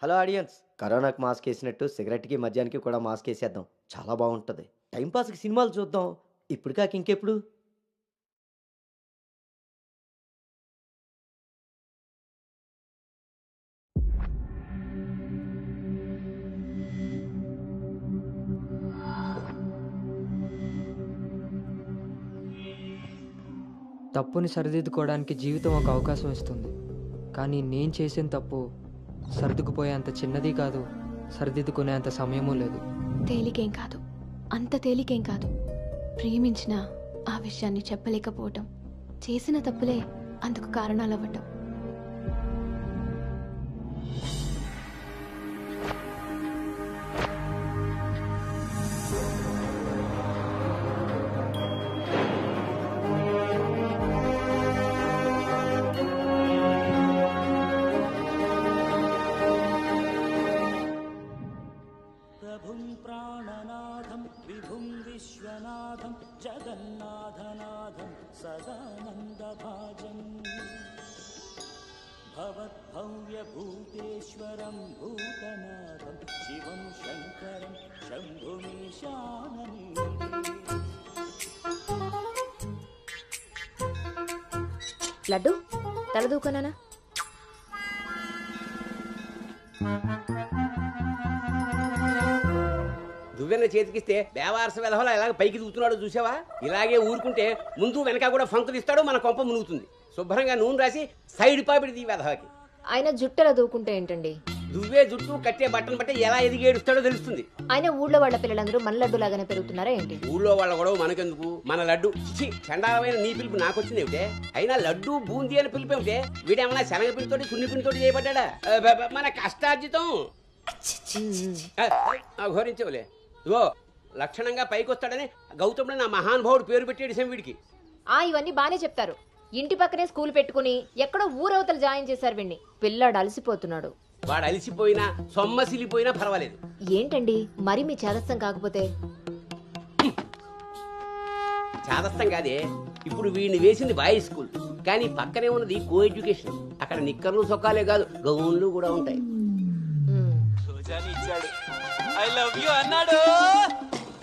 Hello audience! కరోనాకి మాస్కేసినట్టు సిగరెట్‌కి, మద్యానికి కూడా మాస్కేసేద్దాం. చాలా బావుంటది. టైమ్ పాస్‌కి సినిమాలు చూద్దాం. ఇప్పుడు కాక ఇంకెప్పుడు? తప్పుని సరిదిద్దుకోవడానికి జీవితం ఒక అవకాశం ఇస్తుంది. కానీ నేను చేసిన తప్పు సర్దుకుపోయేంత చిన్నది కాదు, సరిదిద్దుకునేంత సమయమూ లేదు. తేలికేం కాదు, అంత తేలికేం కాదు. ప్రేమించిన ఆ విషయాన్ని చెప్పలేకపోవటం, చేసిన తప్పులే అందుకు కారణాలవ్వటం. प्रभुं प्राणनाथं विभुं विश्वनाथं जगन्नाथनाथं सदानन्दभाजम् भवद्भव्यभूतेश्वरं भूतनाथं शिवं शङ्करं शम्भुमीशानने లడ్డు తలదూకనానా? దువ్వెన చేతికిస్తే దేవారస వెధవలా ఎలాగ పైకి దూకుతున్నాడో చూసావా? ఇలాగే ఊరుకుంటే ముందు వెనక కూడా ఫంకులు ఇస్తాడు, మన కొంప మునుగుతుంది. శుభ్రంగా నూనె రాసి సైడ్ పాపిడి వెధవకి. ఆయన జుట్టెలా దూకుంటే ఏంటండి? దువ్వే జుట్టు కట్టే బట్టను బట్టి ఎలా ఎదిగి ఏడుస్తాడో తెలుస్తుంది. ఆయన ఊళ్ళో వాళ్ళ పిల్లలందరూ మన లడ్డు లాగానే పెరుగుతున్నారా ఏంటి? ఊళ్ళో వాళ్ళ గొడవ మనకెందుకు? మన లడ్డు చండాలమైన నీ పిలుపు నాకొచ్చింది ఏమిటే? అయినా లడ్డు బూందీ అని పిలుపు ఏమిటే? వీడేమన్నా శనగపిండితోటి సున్నిపిండితోటి చేయబడ్డా? మన కష్టార్జితం ఘోరించవులే. ఇగో లక్షణంగా పైకొస్తాడని గౌతముడు నా మహానుభావుడు పేరు పెట్టాడు వీడికి. ఇవన్నీ బానే చెప్తారు. ఇంటి పక్కనే స్కూల్ పెట్టుకుని ఎక్కడో ఊరవతల జాయిన్ చేశారు వీడిని. పిల్లాడు అలసిపోతున్నాడు. వాడు అలిసిపోయినా సొమ్మసిలిపోయినా పర్వాలేదు. ఏంటండి మరి మీ చేదస్తం కాకపోతే? చాదస్తం కాదే, ఇప్పుడు వీడిని వేసింది బాయ్స్ స్కూల్, కానీ పక్కనే ఉన్నది కో ఎడ్యుకేషన్. అక్కడ నిక్కర్లు సొక్కాలే కాదు, గౌన్లు కూడా ఉంటాయి.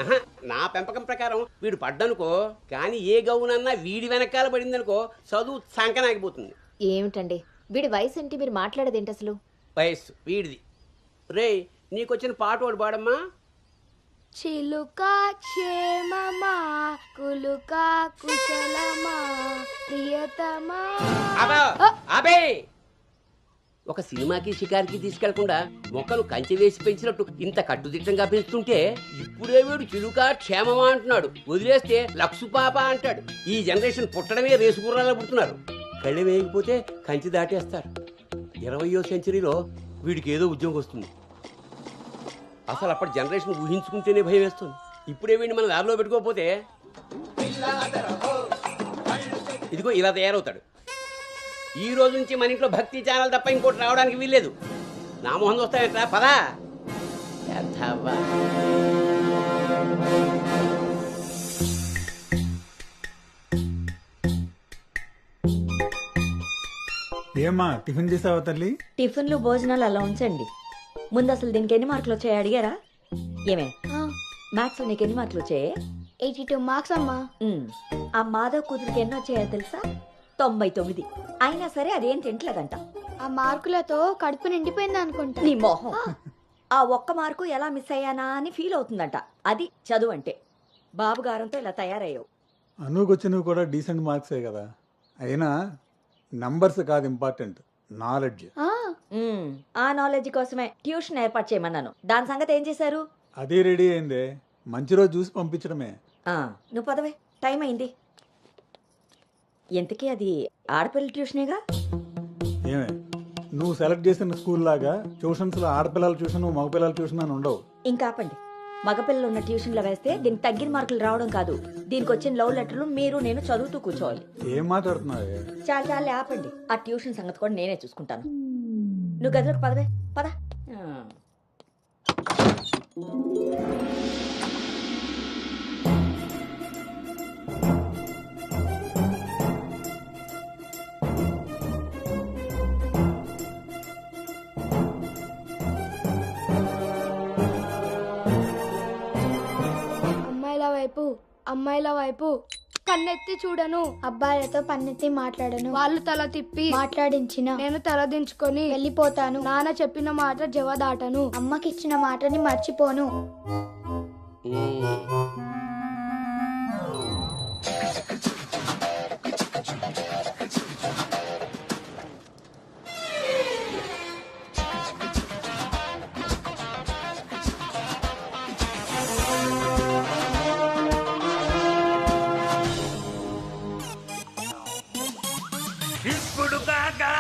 ఆహా, నా పెంపకం ప్రకారం వీడు పడ్డనుకో, కానీ ఏ గౌనన్నా వీడి వెనకాల పడిందనుకో చదువు సంకనాగిపోతుంది. ఏమిటండి వీడి వయసు ఏంటి? మీరు మాట్లాడేదేంటి అసలు? వయస్సు వీడిది. రే, నీకొచ్చిన పాట ఒకటి పాడమ్మా. చిలుక క్షేమమా, కులుక కుశలమా, ప్రియతమా. అబ్బా, అబే, ఒక సినిమాకి షికారికి తీసుకెళ్లకుండా మొక్కలు కంచె వేసి పెంచినట్టు ఇంత కట్టుదిట్టంగా పెంచుతుంటే ఇప్పుడే వీడు చిలుక క్షేమమా అంటున్నాడు. వదిలేస్తే లక్సు పాప అంటాడు. ఈ జనరేషన్ పుట్టడమే రేసుగుర్రాలా పుడుతున్నారు. కళ్ళె వేయకపోతే కంచి దాటేస్తారు. 20వ సెంచరీలో వీడికి ఏదో ఉద్యోగం వస్తుంది. అసలు అప్పటి జనరేషన్ ఊహించుకుంటేనే భయం వేస్తుంది. ఇప్పుడే వీడిని మన దారిలో పెట్టుకోకపోతే ఇదిగో ఇలా తయారవుతాడు. ఈ రోజు నుంచి మన ఇంట్లో భక్తి ఛానల్ తప్ప ఇంకోటి రావడానికి వీల్లేదు. నా మొహం వస్తాయంట పదా. ఏమ్మా టిఫిన్ చేసావా తల్లి? టిఫిన్లు భోజనాలు అలా ఉంచండి. ముందు అసలు దీనికి ఎన్ని మార్కులు వచ్చాయి అడిగారా? ఏమే మ్యాథ్స్ నీకు ఎన్ని మార్కులు వచ్చాయి? 82 మార్క్స్ అమ్మా. ఆ మాధవ్ కూతురికి ఎన్ని వచ్చాయో తెలుసా? 99. అయినా సరే అదేం తింటలేదంట. ఆ మార్కులతో కడుపు నిండిపోయింది అనుకుంటా. నీ మొహం. ఆ ఒక్క మార్కు ఎలా మిస్ అయ్యానా అని ఫీల్ అవుతుందంట. అది చదువు అంటే. బాబు గారంతో ఇలా తయారయ్యావు. అనుకు వచ్చినవి కూడా డీసెంట్ మార్క్సే కదా. అయినా నంబర్స్ కాదు ఇంపార్టెంట్, నాలెడ్జ్. ఆ నాలెడ్జ్ కోసమే ట్యూషన్ ఏర్పాటు చేయమన్నాను. దాని సంగతి ఏం చేశారు? అది రెడీ అయిందే, మంచి రోజు చూసి పంపించడమే. నువ్వు పదవే, టైం అయింది. ఎంతకీ అది ఆడపిల్ల ట్యూషనేగా? ఏమే, నువ్వు సెలెక్ట్ చేసిన స్కూల్ లాగా ట్యూషన్స్లో ఆడపిల్లల ట్యూషన్ మగపిల్లల ట్యూషన్ అని ఉండవు. ఇంకా ఆపండి. మగపిల్లలు ఉన్న ట్యూషన్లో వేస్తే దీనికి తగ్గిన మార్కులు రావడం కాదు, దీనికి వచ్చిన లవ్ లెటర్లు మీరు నేను చదువుతూ కూర్చోవాలి. ఏం మాట్లాడుతున్నావే? చాలా ఆపండి. ఆ ట్యూషన్ సంగతి కూడా నేనే చూసుకుంటాను. నువ్వు గదిలోకి పదవే, పద. అమ్మాయిల వైపు కన్నెత్తి చూడను, అబ్బాయిలతో పన్నెత్తి మాట్లాడను, వాళ్ళు తల తిప్పి మాట్లాడించిన నేను తల దించుకొని వెళ్ళిపోతాను, నాన్న చెప్పిన మాట జవదాటను, అమ్మకిచ్చిన మాటని మర్చిపోను. ఇప్పుడు కాగా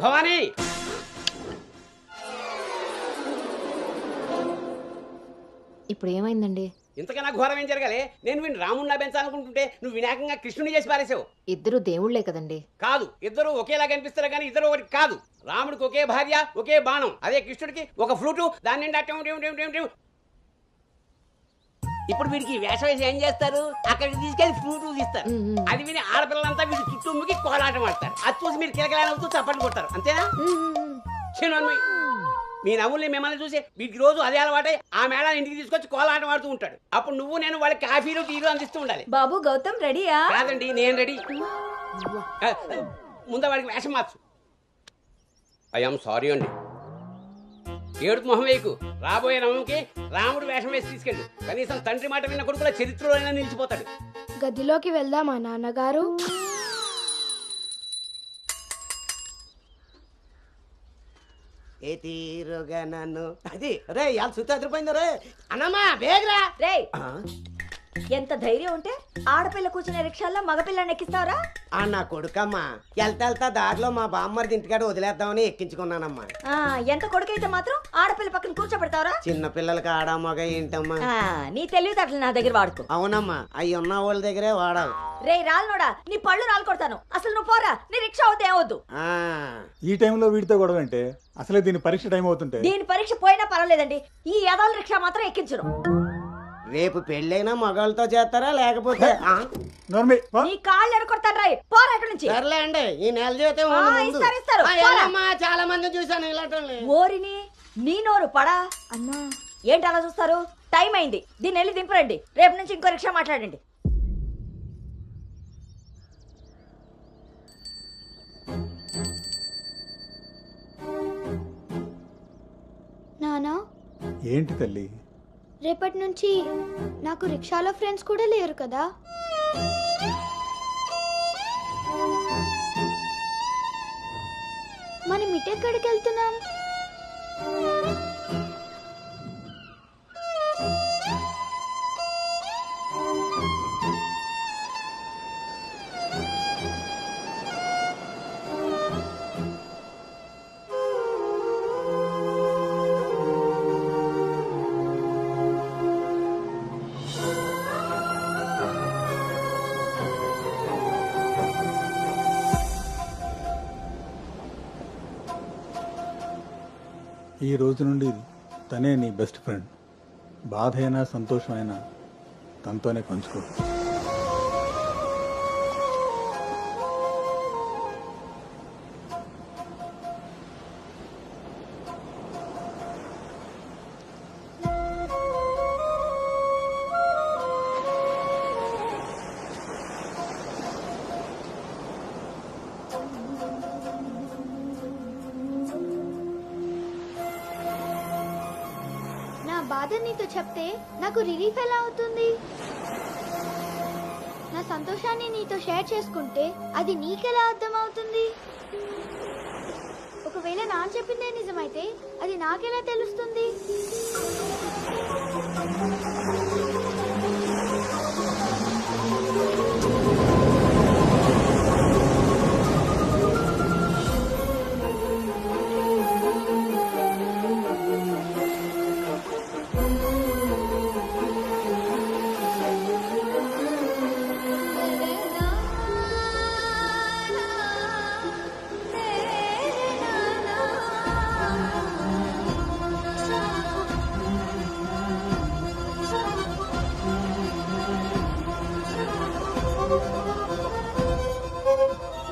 భవానీ, ఇప్పుడు ఏమైందండి? ఇంతకన్నా ఘోరం ఏం జరగాలి? నేను వీడిని రాముడిలా పెంచాలనుకుంటుంటే నువ్వు వినాయకంగా కృష్ణుని చేసి పారేసావు. ఇద్దరు దేవుళ్లే కదండి. కాదు, ఇద్దరు ఒకేలా కనిపిస్తారు కానీ ఇద్దరు ఒకటి కాదు. రాముడికి ఒకే భార్య, ఒకే బాణం. అదే కృష్ణుడికి ఒక ఫ్లూటు, దాని నిండా ఇప్పుడు వీడికి వేషం వేసి ఏం చేస్తారు? అక్కడికి తీసుకెళ్లి ఫ్లూటు తీస్తారు. అది విని ఆడపిల్లలంతా వీడి చుట్టూ ముగి కోలాటం ఆడతారు. అది చూసి మీరు కిలకలాడుతూ చప్పట్లు కొడతారు. అంతేనా? చిన్నమ్మాయి, మీ నవ్వుల్ని మిమ్మల్ని చూసి వీటికి రోజు అదే అలవాటై ఆ మేళాన్ని ఇంటికి తీసుకొచ్చి కోలాటం ఆడుతూ ఉంటాడు. అప్పుడు నువ్వు నేను వాళ్ళకి కాఫీలు టీలు అందిస్తూ ఉండాలి. బాబు గౌతమ్ రెడీయా? కాదండి, నేను రెడీ. ముందు వాడికి వేషం మార్చు. ఐఎమ్ సారీ అండి. ఏడుపు మొహం వేయకు. రాబోయే నవంకి రాముడు వేషం వేసి తీసుకెళ్ళు. కనీసం తండ్రి మాట విన్న కొడుకుల చరిత్రలో అయినా నిలిచిపోతాడు. గదిలోకి వెళ్దామా నాన్నగారు? ఏ తీరుగా నన్ను అది రే ఇవాళ సుత్తి అదిరిపోయింది రే. అన్నమ్మా బేగరా రే, ఎంత ధైర్యం ఉంటే ఆడపిల్ల కూర్చునే రిక్షాల్లో మగపిల్లని ఎక్కిస్తావరా? నా కొడుకమ్మా వెళ్తా దారిలో మా బామ్మర్ది ఇంటికాడ వదిలేద్దామని ఎక్కించుకున్నానమ్మా. ఎంత కొడుకైతే మాత్రం ఆడపిల్ల పక్కన కూర్చోబెడతావరా? చిన్న పిల్లలకి ఆడా మగ ఏంటమ్మా? నీ తెలివితేటలు నా దగ్గర వాడుకో. అవునమ్మా, అవి ఉన్న వాళ్ళ దగ్గరే వాడాలి. రే రాల్నోడా, నీ పళ్ళు రాలు కొడతాను. అసలు నువ్వు పోరా, నీ రిక్షా అవుతే ఏమవుద్దు. ఈ టైంలో వీడితో గొడవ అంటే అసలే దీని పరీక్ష టైం అవుతుంటే. దీని పరీక్ష పోయినా పర్వాలేదండి, ఈ యదాల రిక్షా మాత్రం ఎక్కించరు. రేపు పెళ్ళైనా మగాళ్ళతో చేస్తారా లేకపోతే నీ కాళ్ళు ఎరకొడతాను రాయ్, పోరా ఇక్కడి నుంచి. సర్లే అండి, ఈ నెల జీతం ఇస్తారు. చాలా మంది చూసాను ఇలాంటి. ఓరిని నీ నోరు పడా అమ్మా. ఏంటి అలా చూస్తారు? టైం అయింది, దీన్ని వెళ్ళి దింపరండి. రేపు నుంచి ఇంకో రిక్షా మాట్లాడండి. నానా, ఏంటి తల్లి? రేపటి నుంచి నాకు రిక్షాలో ఫ్రెండ్స్ కూడా లేరు కదా? మనం ఇటెక్కడికి వెళ్తున్నాం? ఈ రోజు నుండి తనే నీ బెస్ట్ ఫ్రెండ్. బాధ అయినా సంతోషమైనా తనతోనే పంచుకో. బాధ నీతో చెప్తే నాకు రిలీఫ్ ఎలా అవుతుంది? నా సంతోషాన్ని నీతో షేర్ చేసుకుంటే అది నీకెలా అర్థం అవుతుంది? ఒకవేళ నాన్న చెప్పిందే నిజమైతే అది నాకెలా తెలుస్తుంది?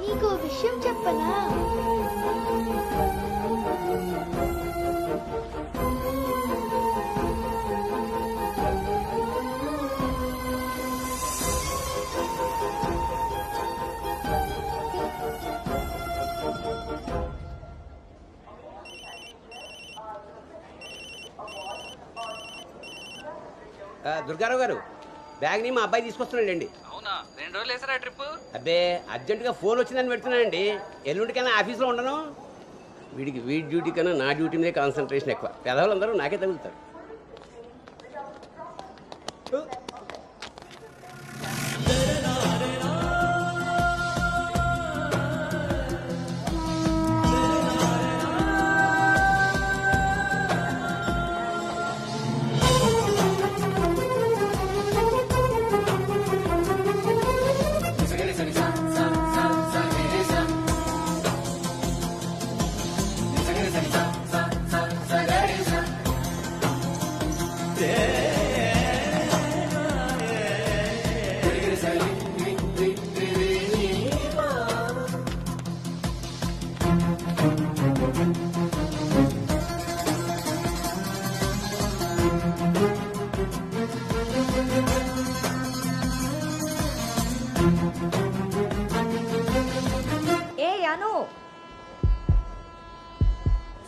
నీకు ఓ విషయం చెప్పనా? దుర్గారావు గారు, బ్యాగ్ని మా అబ్బాయి తీసుకొస్తున్నాడండి. అవునా? 2 రోజులు వేసారా ట్రిప్? అబ్బే, అర్జెంటుగా ఫోన్ వచ్చిందని పెడుతున్నానండి. ఎల్లుండికైనా ఆఫీస్లో ఉండను. వీడి డ్యూటీ కన్నా నా డ్యూటీ మీదే కాన్సన్ట్రేషన్ ఎక్కువ. పెదవులందరూ నాకే తగులుతారు.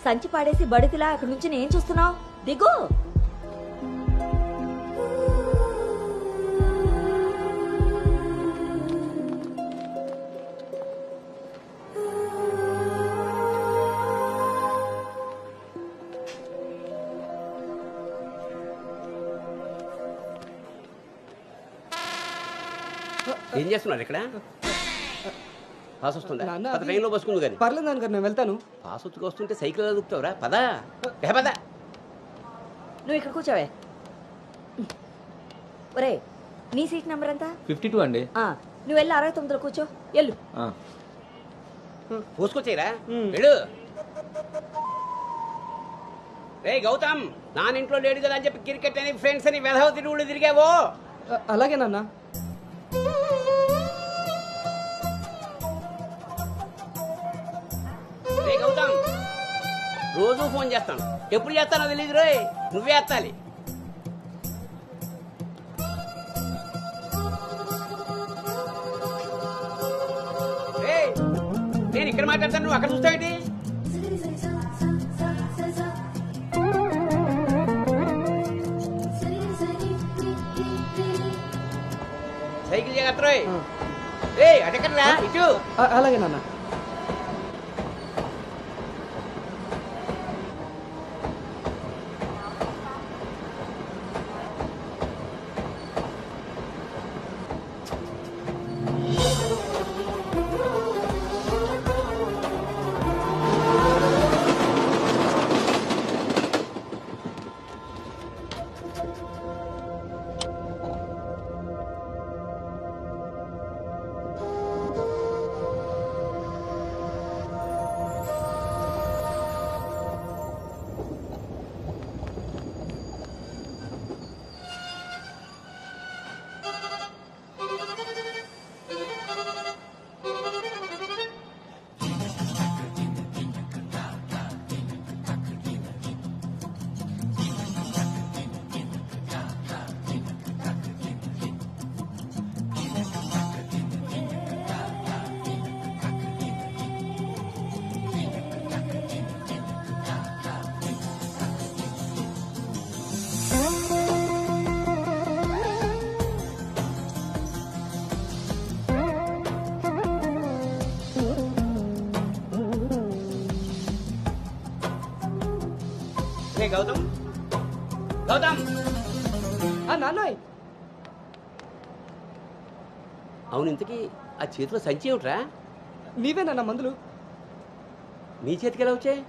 సంచి పాడేసి బడితిలా అక్కడి నుంచి నేను చూస్తున్నావు? దిగు. ఏం చేస్తున్నారు ఇక్కడ? పాస్ వస్తుందా? ట్రైన్లో బస్సుకుంది కానీ. పర్లేదు నాన్నగారు, నేను వెళ్తాను. పాస్ వచ్చుకు వస్తుంటే సైకిల్ దొక్కుతావురా? పదా పద. నువ్వు ఇక్కడ కూర్చోవే. ఒరే, నీ సీట్ నెంబర్ ఎంత? 52 అండి. నువ్వు వెళ్ళి 69లో కూర్చో. వెళ్ళు. పోసుకొచ్చాయిరా, వెళ్ళు. రే గౌతమ్, నానింట్లో లేడు కదా అని చెప్పి క్రికెట్ అని ఫ్రెండ్స్ అని వెధవ తిరుగుళ్ళు తిరిగావో. అలాగే నాన్న. రే గౌతమ్, రోజు ఫోన్ చేస్తాను, ఎప్పుడు చేస్తానో తెలియదు రోయ్, నువ్వే ఎత్తాలి. నేను ఇక్కడ మాట్లాడతాను, నువ్వు అక్కడ చూస్తావేంటి? సైకిల్ జాగ్రత్త రోయ్. అటెక్కడరా ఇటు. అలాగే నాన్న. ఓకే గౌతమ్. గౌతమ్ నాన్నోయ్ అవును, ఇంతకీ ఆ చేతిలో సంచి ఏమిట్రా? నీవేనా మందులు? నీ చేతికి ఎలా వచ్చాయి?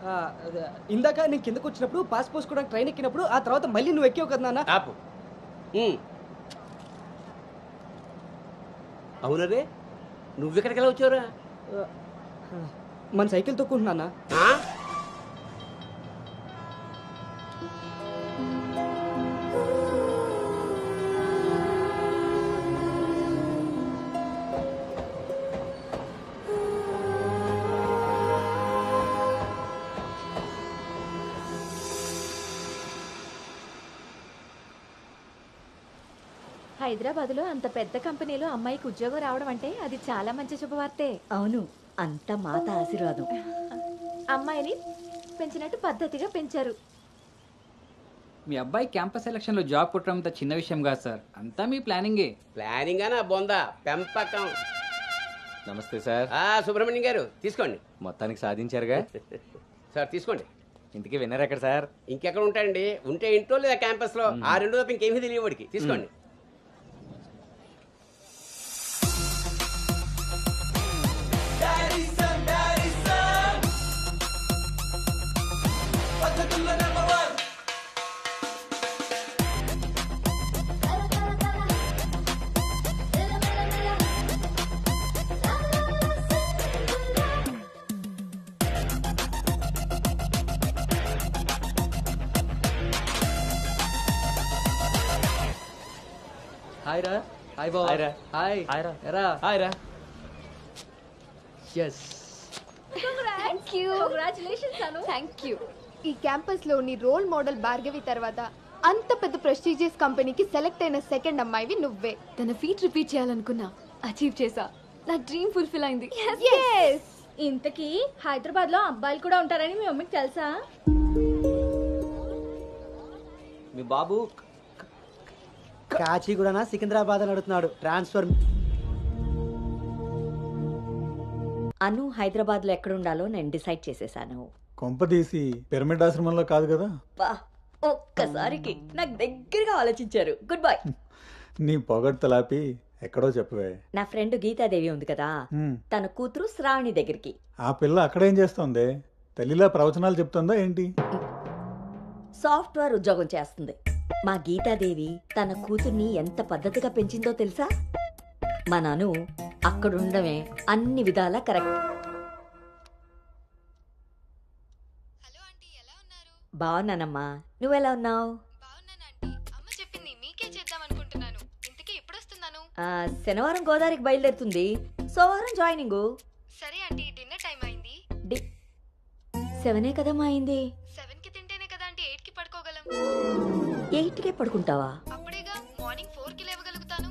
ఇందాక నేను కిందకు వచ్చినప్పుడు పాస్ పోసుకోవడానికి ట్రైన్ ఎక్కినప్పుడు ఆ తర్వాత మళ్ళీ నువ్వు ఎక్కావు కదా నాన్న. ఆపు. అవునరే, నువ్వెక్కడికి ఎలా వచ్చావురా? మన సైకిల్ తొక్కుంటున్నా. హైదరాబాద్లో అంత పెద్ద కంపెనీలో అమ్మాయికి ఉద్యోగం రావడం అంటే అది చాలా మంచి శుభవార్తే. అవును, అంత మాత ఆశీర్వాదం. అమ్మాయిని పెంచినట్టు పద్ధతిగా పెంచారు. మీ అబ్బాయి క్యాంపస్ సెలక్షన్లో జాబ్ కొట్టడం అంత చిన్న విషయం కాదు సార్, అంతా మీ ప్లానింగే. ప్లానింగ్ అనా బొందా పెంపకం. నమస్తే సార్. సుబ్రహ్మణ్యం గారు తీసుకోండి. మొత్తానికి సాధించారుగా. సార్ తీసుకోండి. ఇంతకీ విన్నర్ ఎక్కడ సార్? ఇంకెక్కడ ఉంటాయండి, ఉంటే ఇంట్లో లేదా క్యాంపస్ లో. ఆ రెండు తప్ప ఇంకేమీ తెలియవాడికి. తీసుకోండి. హాయ్ రా. హాయ్ బావ. హాయ్ రా. హాయ్. హాయ్ రా. ఎరా. హాయ్ రా. ఎస్. Thank you. ఈ క్యాంపస్ లో నీ రోల్ మోడల్ భార్గవి తర్వాత అంత పెద్ద ప్రెస్టీజియస్ కంపెనీకి సెలెక్ట్ అయిన సెకండ్ అమ్మాయివి నువ్వే. తన ఫీట్ రిపీట్ చేయాలనుకున్నా, అచీవ్ చేసా. నా డ్రీమ్ ఫుల్ఫిల్ అయింది. ఇంతకీ హైదరాబాద్ లో అబ్బాయిలు కూడా ఉంటారని మీ మమ్మీకి తెలుసా? మీ బాబు కాచిగూడనా సికింద్రాబాద్ అని అడుగుతున్నాడు. ట్రాన్స్ఫర్. అను హైదరాబాద్లో ఎక్కడుండాలో నేను డిసైడ్ చేసేసాను. కొంపదీసి పిరమిడ్ ఆశ్రమంలో కాదు కదా? బా, ఒక్కసారికి నాకు దగ్గరగా ఆలోచించారు. Good bye. నీ పొగడ్తలాపి ఎక్కడో చెప్పవే. నా ఫ్రెండ్ గీతాదేవి ఉంది కదా, తన కూతురు శ్రావణి దగ్గరికి. ఆ పిల్ల అక్కడేం చేస్తోంది? తల్లిలా ప్రవచనాలు చెప్తుందా ఏంటి? సాఫ్ట్వేర్ ఉద్యోగం చేస్తుంది. మా గీతాదేవి తన కూతుర్ని ఎంత పద్ధతిగా పెంచిందో తెలుసా? మా నాను అక్కడుండమే అన్ని విధాలా కరెక్ట్. బాగున్నానమ్మా, నువ్వెలా ఉన్నావు? శనివారం గోదావరికి బయలుదేరుతుంది, సోమవారం జాయినింగ్. సరే ఆంటీ, డిన్నర్ టైం అయింది. 7 కదమ్మా అయింది. 7కి తింటేనే కదా ఆంటీ 8కి పడుకోగలం. 8కే పడుకుంటావా? అప్పుడేగా మార్నింగ్ 4కి లేవగలుగుతాను.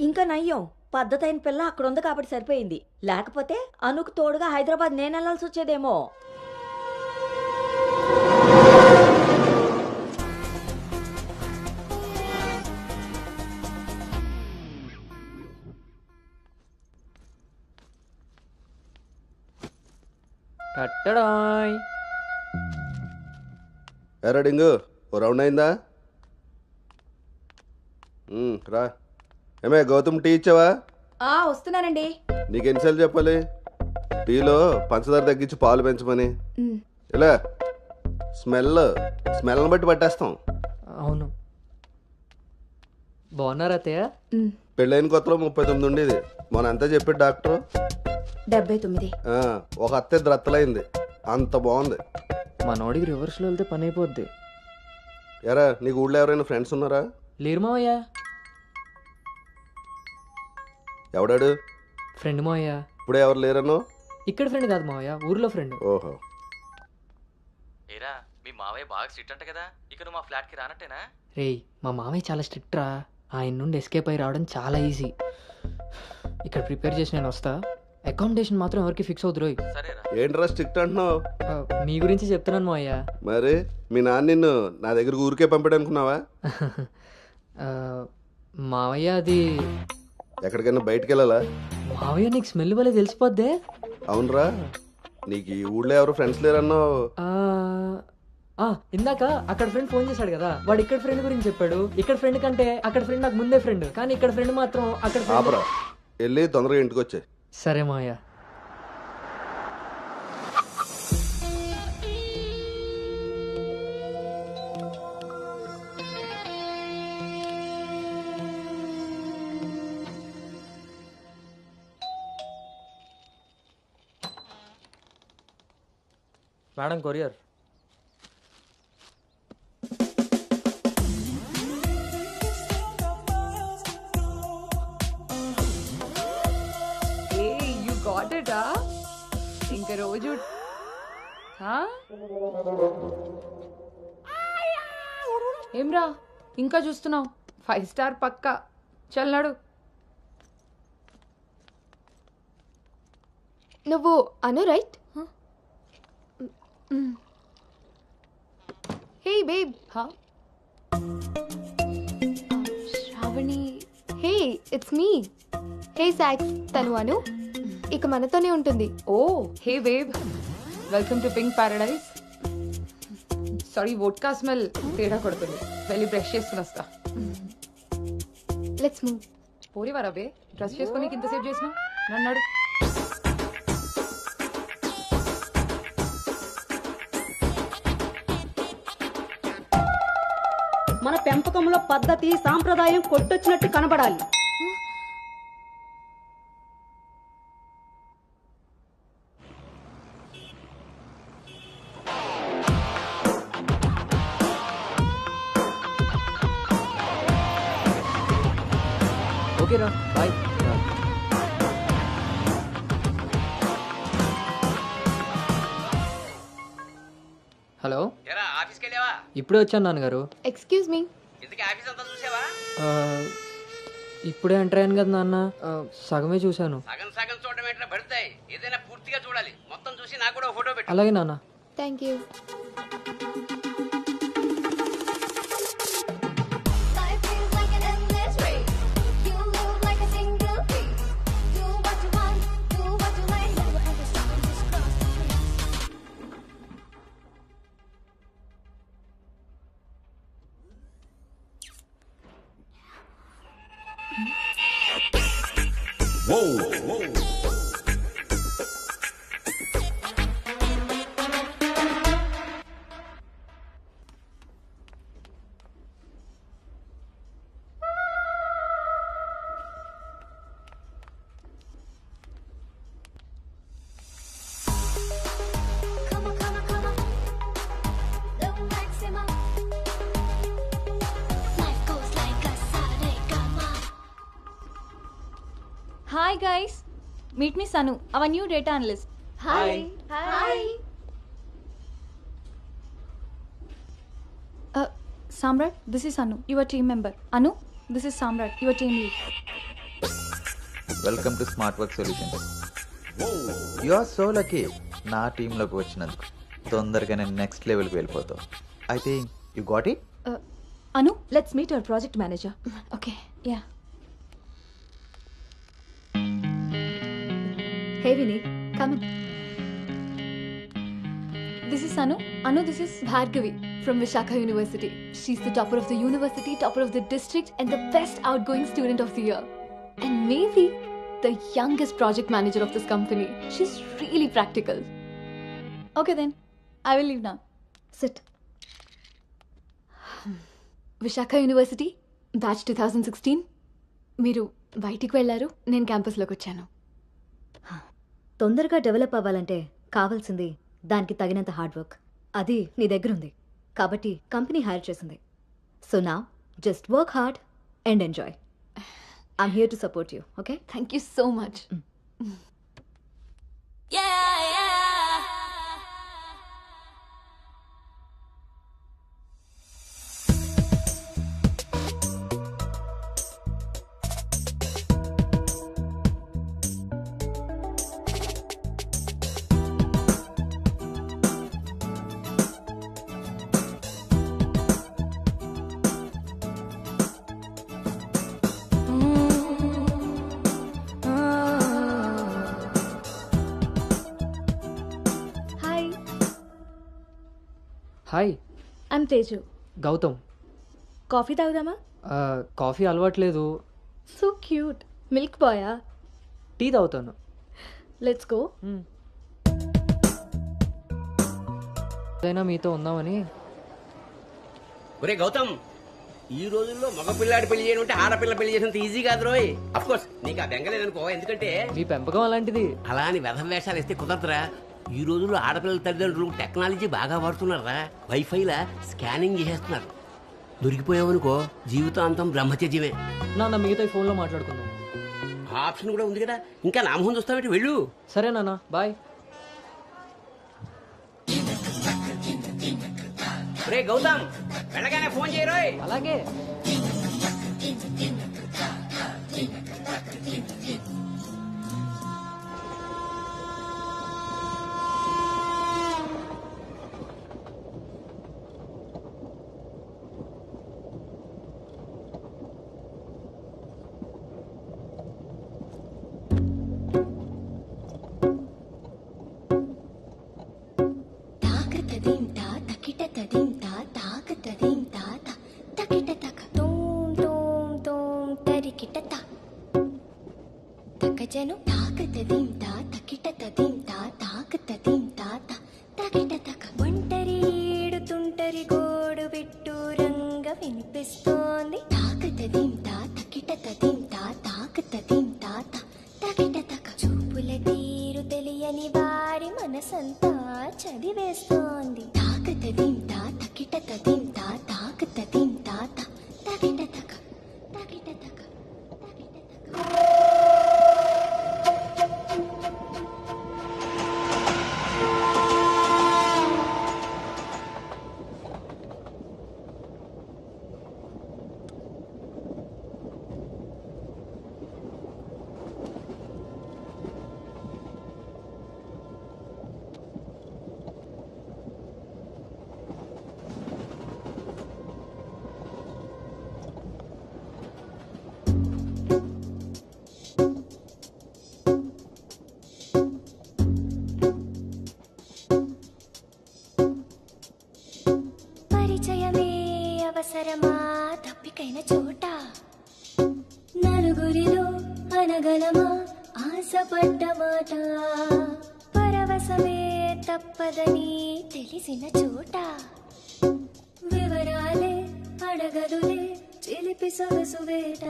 ఇంకా నయ్యం, పద్ధతైన పిల్ల అక్కడ ఉంది కాబట్టి సరిపోయింది. లేకపోతే అనుకు తోడుగా హైదరాబాద్ నేను వెళ్ళాల్సి వచ్చేదేమో. టట్టడాయ్. ఎరా డింగు, ఓ రౌండ్ అయిందా? రా. ఏమే గౌతమ్, టీ ఇచ్చావా? వస్తున్నానండి. నీకు ఎన్నిసార్లు చెప్పాలి టీలో పంచదార తగ్గించి పాలు పెంచమని? ఇలా స్మెల్ని బట్టి పట్టేస్తాం. అవును. బాగున్నారా అత్తయ్య? పెళ్ళైన కొత్తలో 39 ఉండేది, మొన్న అంతా చెప్పాడు డాక్టర్. 79. ఒక అత్తే ద్రత్తలైంది, అంత బాగుంది. మనోడికి రివర్స్లో వెళ్తే పని అయిపోద్ది. ఎరా, నీకు ఊళ్ళో ఎవరైనా ఫ్రెండ్స్ ఉన్నారా? లేరు మావయ్య. ఎవడాడు? ఫ్రెండ్ మావయ్య. ఇప్పుడే ఎవరు లేరను? ఇక్కడ ఫ్రెండ్ కాదు మావయ్య, ఊర్లో ఫ్రెండ్. ఓహో. ఏరా, మీ మావయ్య బాగా స్ట్రిక్ట్ అంట కదా, ఇక నువ్వు మా ఫ్లాట్కి రానట్టేనా? రేయ్, మా మావయ్య చాలా స్ట్రిక్ట్ రా. ఆయన నుండి ఎస్కేప్ అయి రావడం చాలా ఈజీ. ఇక్కడ ప్రిపేర్ చేసి నేను వస్తా. అకామిడేషన్ మాత్రం ఎవరికి ఫిక్స్ అవుతురోయ్. ఏంట్రా స్ట్రిక్ట్ అంటున్నావు? మీ గురించి చెప్తున్నాను మావయ్య. మరి మీ నాన్న నిన్ను నా దగ్గర ఊరికే పంపాడు అనుకున్నావా? మావయ్య అది ఎక్కడికైనా బయటికి వెళ్ళాలా? మావయ్య నీకు స్మెల్ వల్ల తెలిసిపోద్దే. అవునరా, నీకు ఈ ఊళ్ళో ఎవరు ఫ్రెండ్స్ లేరన్నావు. ఇందాక అక్కడ ఫ్రెండ్ ఫోన్ చేశాడు కదా, వాడు ఇక్కడ ఫ్రెండ్ గురించి చెప్పాడు. ఇక్కడ ఫ్రెండ్ కంటే అక్కడ ఫ్రెండ్ నాకు ముందే ఫ్రెండ్, కానీ ఇక్కడ ఫ్రెండ్ మాత్రం అక్కడ friend- ఆపరా, వెళ్ళి తొందరగా ఇంటికి వచ్చాయి. సరే Maya. Madam courier. You got it ఇంకా రోజు ఏమ్రా ఇంకా చూస్తున్నావు? 5 స్టార్ పక్కా. చల్నాడు. నువ్వు Anu right? Hey babe. Shravani. Hey it's me. Hey సాక్స్, తను అను. ఇక మనతోనే ఉంటుంది. Oh hey babe, welcome to pink paradise. Sorry, vodka smell తేడా కొడుతుంది. వెళ్ళి బ్రష్ చేసుకుని వస్తా. Let's move. పోరివారా బే, డ్రెస్ చేసుకొని ఇంతసేపు చేసినా? నన్నాడు. మన పెంపకంలో పద్ధతి సాంప్రదాయం కొట్టొచ్చినట్టు కనబడాలి. ఓకేరా, బాయ్. హలో, ఎరా ఆఫీస్కి వెళ్ళావా? ఇప్పుడే వచ్చాను నాన్నగారు. Excuse me. ఇంతకీ ఆఫీస్ అంతా చూసావా? ఇప్పుడే ఎంటర్ అయ్యాను కదా నాన్న, సగమే చూశాను. సగం సగం చూడడం ఎట్లా పడతాయి? ఏదైనా పూర్తిగా చూడాలి. మొత్తం చూసి నాకు కూడా ఫోటో పెట్టు. అలాగే నాన్న. Thank you. Hi guys, meet me Sanu, our new data analyst. Hi. Hi. Samrat, this is Anu, your team member. Anu, this is Samrat, your team lead. Welcome to smart work solutions. You are so lucky నా టీంలోకి వచ్చినందుకు. తొందరగా నేను next లెవెల్కి వెళ్ళిపోతావు. I think you got it. Anu, let's meet our project manager. Okay, yeah. Hey Vinay, come in. This is Anu. Anu, this is Bhargavi from Vishakha University. She's the topper of the university, topper of the district, and the best outgoing student of the year. And maybe the youngest project manager of this company. She's really practical. Okay then, I will leave now. Sit. Vishakha University, batch 2016. మీరు బయటికి వెళ్ళారు, నేను క్యాంపస్లోకి వచ్చాను. తొందరగా develop అవ్వాలంటే కావాల్సింది దానికి తగినంత హార్డ్ వర్క్. అది నీ దగ్గర ఉంది కాబట్టి కంపెనీ హైర్ చేసింది. సో నా just work hard and enjoy. I'm here to support you. Okay, thank you so much. Hi. I'm Teju. Gautam. Coffee తాగుదామా? కాఫీ అలవాట్లేదు. So cute. మిల్క్ బాయా? టీ తాగుతాను. Let's go. ఏదైనా మీతో ఉందామని. ఒరే గౌతమ్, ఈ రోజుల్లో మగ పిల్లాడి పెళ్లి చేయడం అంటే ఆడపిల్ల పెళ్లి చేసినంత ఈజీ కాదు రోయ్. అఫ్ కోర్స్ నీకు ఆ బెంగలేదనుకో, ఎందుకంటే మీ పెంపకం అలాంటిది. అలా అని వెధ వేషాలు వేస్తే కుదరదురా. ఈ రోజుల్లో ఆడపిల్లల తల్లిదండ్రులు టెక్నాలజీ బాగా వాడుతున్నారా. వైఫైలా స్కానింగ్ చేసేస్తున్నారు. దొరికిపోయావనుకో జీవితాంతం బ్రహ్మచర్యమే. నాన్న మిగతా ఫోన్లో మాట్లాడుకుందాం. ఆ ఆప్షన్ కూడా ఉంది కదా. ఇంకా నా మొహం చూస్తావేంటి, వెళ్ళు. సరే నాన్న, బాయ్. రే గౌతమ్, వెళ్ళగానే ఫోన్ చేయరోయ్. అలాగే. జను తాకతదీం తా తకిటతదీం తా తాకతదీం తా తకిటతక ఒంటరి ఏడుతుంటరి గోడు విట్టు రంగ వినిపిస్తోంది. తాకతదీం తా తకిటతదీం తా తాకతదీం తా తకిటతక చూపుల తీరు తెలియని వారి మనసంతా చదివేస్తోంది. తాకతదీం తా తకిటతదీం తా తాకతదీం తా తకిటతక తకిటతక. అవసరమా తప్పికైన చోట నలుగురిలో అనగలమా ఆశపడ్డ మాట పరవశమే తప్పదని తెలిసిన చోట వివరాలే అడగదులే చిలిపి సొగసు వేట.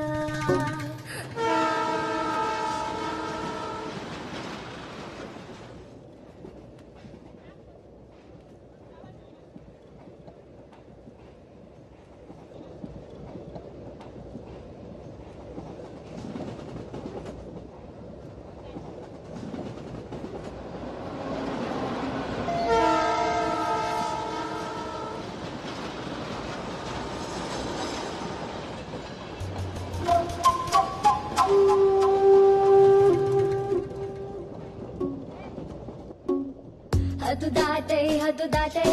హద్దు దాటే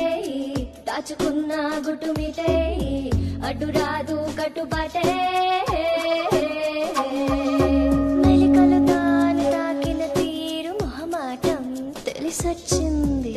దాచుకున్న గుట్టు మీటే అడ్డు రాదు కట్టుబాటే మెలికలు తాను తాకిన తీరు మొహమాటం తెలిసొచ్చింది.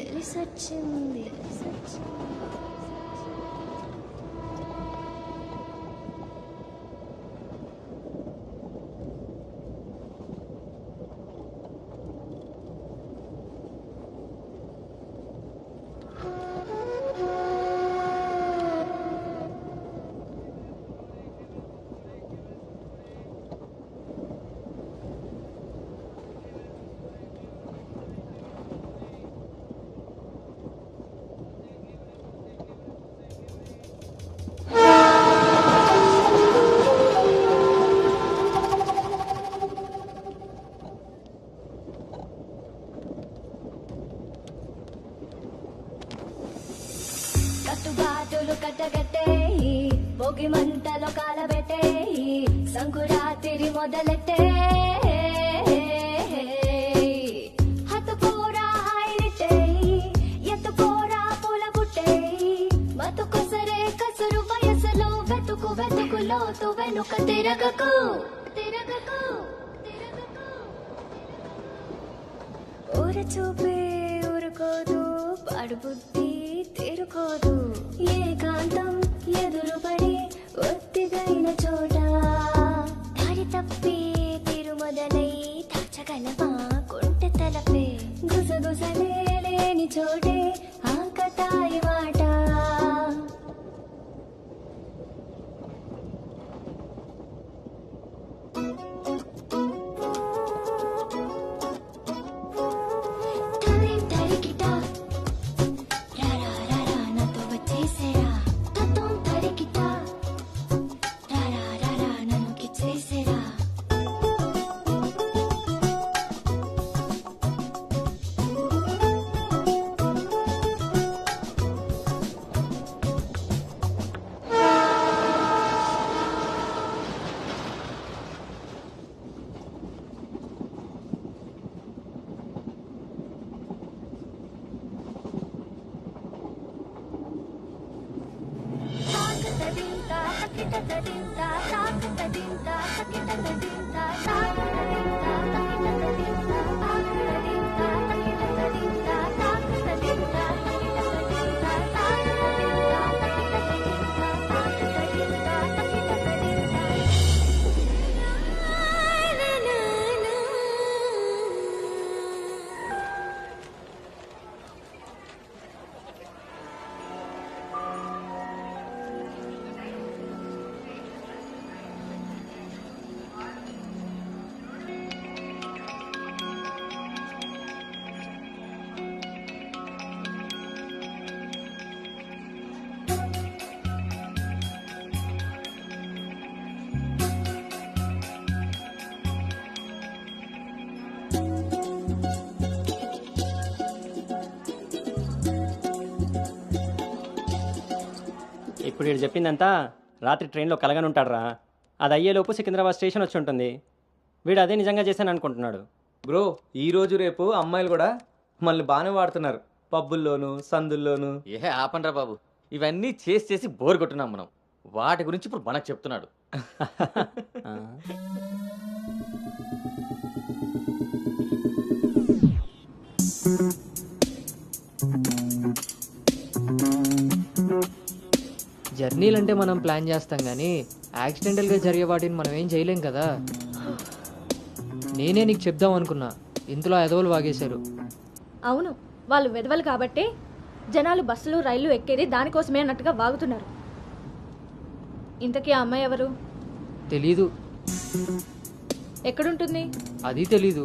కట్టుబాటులు కట్టగట్టే భోగి మంటలో కాలబెట్టే సంకురాతిరి మొదలెట్టే హతుకోరా హాయినిట్టే ఎత్తుకోరా పూల పుట్టే మతుకొసరే కసురు వయసులో వెతుకు లోతు వెనుక తిరగకు ఊర చూపే ఊరుకోదు పాడు బుద్ధి తెరు చేరుకోదు ఏకాంతం ఎదురుపడి ఒత్తిగైన చోట దారి తప్పి తిరుమదలై దాచగలమా కొంటె తలపే గుసగుసలే లేని చోటే ఆకతాయి మాట ఇప్పుడు వీడు చెప్పిందంతా రాత్రి ట్రైన్లో కలగని ఉంటాడురా. అది అయ్యేలోపు సికింద్రాబాద్ స్టేషన్ వచ్చి ఉంటుంది. వీడు అదే నిజంగా చేశాను అనుకుంటున్నాడు. బ్రో ఈ రోజు రేపు అమ్మాయిలు కూడా మళ్ళీ బాగానే వాడుతున్నారు, పబ్బుల్లోను సందుల్లోను. ఏ ఆపండ్రా బాబు, ఇవన్నీ చేసి చేసి బోర్ కొట్టున్నాం మనం. వాటి గురించి ఇప్పుడు మనకు చెప్తున్నాడు. జర్నీలు అంటే మనం ప్లాన్ చేస్తాం కానీ యాక్సిడెంటల్గా జరిగే వాటిని మనం ఏం చేయలేం కదా. నేనే నీకు చెప్దాం అనుకున్నా, ఇంతలో ఎదవలు వాగేశారు. అవును, వాళ్ళు వెదవలు కాబట్టే జనాలు బస్సులు రైళ్లు ఎక్కేది దానికోసమే అన్నట్టుగా వాగుతున్నారు. ఇంతకీ ఆ అమ్మాయి ఎవరు? తెలీదు. ఎక్కడుంటుంది? అది తెలీదు.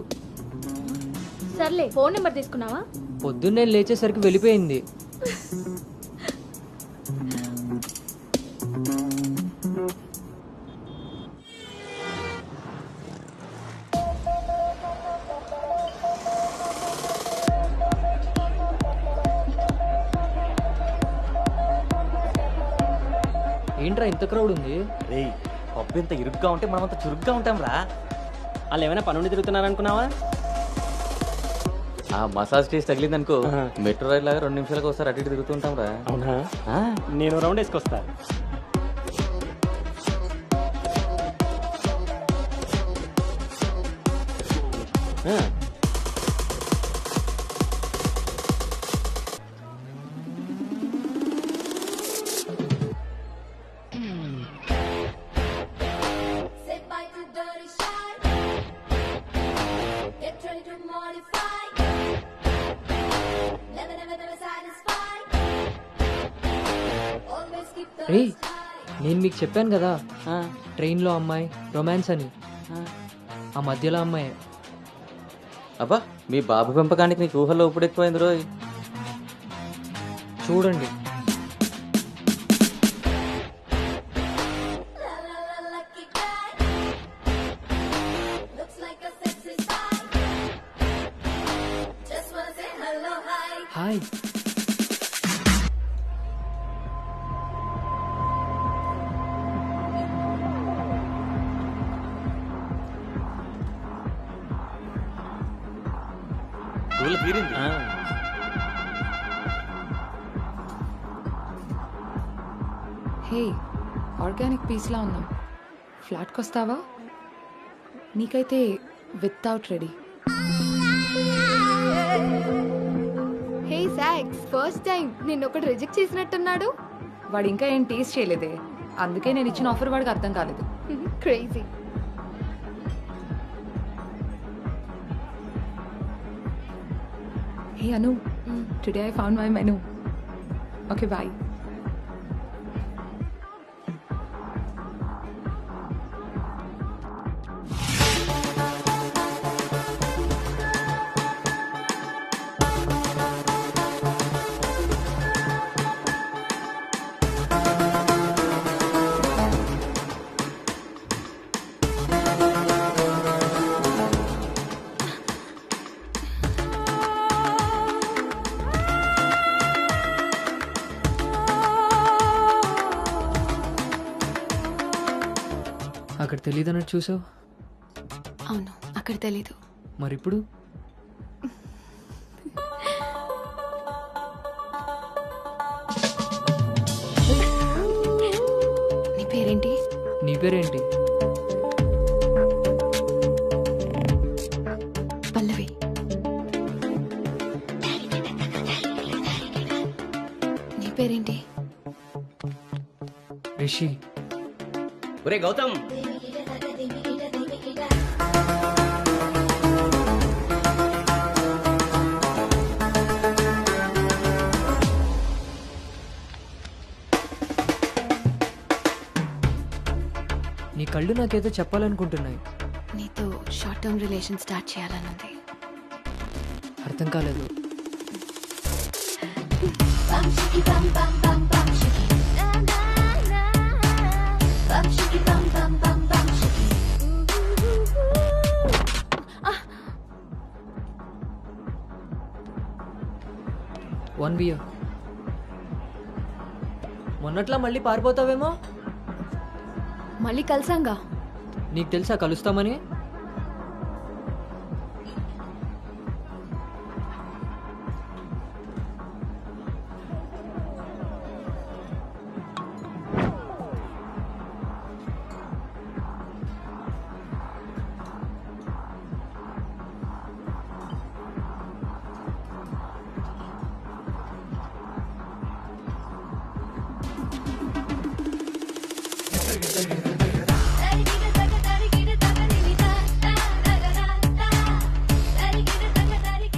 సర్లే, ఫోన్ నెంబర్ తీసుకున్నావా? పొద్దున్నే లేచేసరికి వెళ్ళిపోయింది. ఏంట్రా ఇంత క్రౌడ్ ఉంది? రే పబ్బు ఇంత ఇరుగ్గా ఉంటే మనం అంత చురుగ్గా ఉంటాం రా. వాళ్ళు ఏమైనా పనుండి తిరుగుతున్నారనుకున్నావా? ఆ మసాజ్ టేస్ట్ తగిలిందనుకో, మెట్రో రైల్ లాగా 2 నిమిషాలకు ఒకసారి అటు ఇటు తిరుగుతుంటాం రా. అవునా? నేను రౌండ్ వేసుకొస్తా. రే, నేను మీకు చెప్పాను కదా ట్రైన్లో అమ్మాయి రొమాన్స్ అని. ఆ మధ్యలో అమ్మాయి. అబ్బా, మీ బాబు పెంపకానికి నీకు ఊహల్లో ఇప్పుడు ఎక్కువైంది రోయ్. చూడండి. హాయ్. హే, ఆర్గానిక్ పీస్లా ఉన్నాం. ఫ్లాట్కి వస్తావా? నీకైతే without ready. Hey sir, relax. First time నిన్నొకటి రిజెక్ట్ చేసినట్టున్నాడు. వాడు ఇంకా ఏం టేస్ట్ చేయలేదే, అందుకే నేను ఇచ్చిన ఆఫర్ వాడికి అర్థం కాలేదు. Crazy. Hey Anu, today I found my menu. Okay bye. అక్కడ తెలియదన్నట్టు చూసావు. అవును, అక్కడ తెలీదు. మరిప్పుడు నీ పేరేంటి? నీ పేరేంటి? పల్లవి. నీ పేరేంటి? రిషి. ఒరే గౌతమ్, నీ కళ్ళు నాకేదో చెప్పాలనుకుంటున్నాయి. నీతో షార్ట్ టర్మ్ రిలేషన్ స్టార్ట్ చేయాలనుంది. అర్థం కాలేదు. One beer. మొన్నట్లా మళ్ళీ పారిపోతావేమో. మళ్ళీ కలిసాంగా. నీకు తెలుసా కలుస్తామని?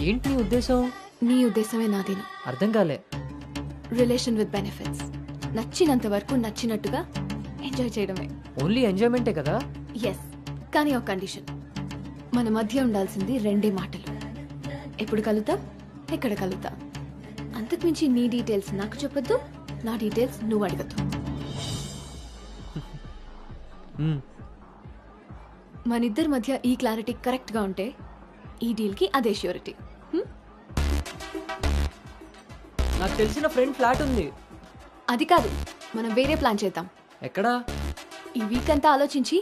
ఏంటి నీ ఉద్దేశం? నీ ఉద్దేశమే నాదేను. అర్థం కాలే. Relation with benefits. నచ్చినంత వరకు నచ్చినట్టుగా ఎంజాయ్ చేయడమే. ఓన్లీ ఎంజాయ్మెంటే కదా? ఎస్, కానీ ఒక కండిషన్. మన మధ్య ఉండాల్సింది రెండే మాటలు. ఎప్పుడు కలుద్దాం, ఎక్కడ కలుద్దాం. అంతకుమించి నీ డీటెయిల్స్ నాకు చెప్పొద్దు, నా డీటెయిల్స్ నువ్వు అడగద్దు. మనిద్దరి మధ్య ఈ క్లారిటీ కరెక్ట్గా ఉంటే ఈ డీల్కి అదే ష్యూరిటీ. నాకు తెలిసిన ఫ్రెండ్ ఫ్లాట్ ఉంది. అది కాదు, మనం వేరే ప్లాన్ చేద్దాం. ఎక్కడా? ఈ వీక్ అంతా ఆలోచించి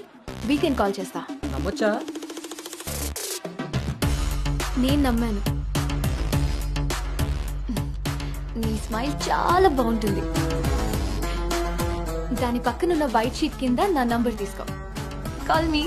వీకెండ్ కాల్ చేస్తా. నమ్మొచ్చా? నేను నమ్మాను. నీ స్మైల్ చాలా బాగుంటుంది. దాని పక్కనున్న వైట్ షీట్ కింద నా నంబర్ తీసుకో. Call me.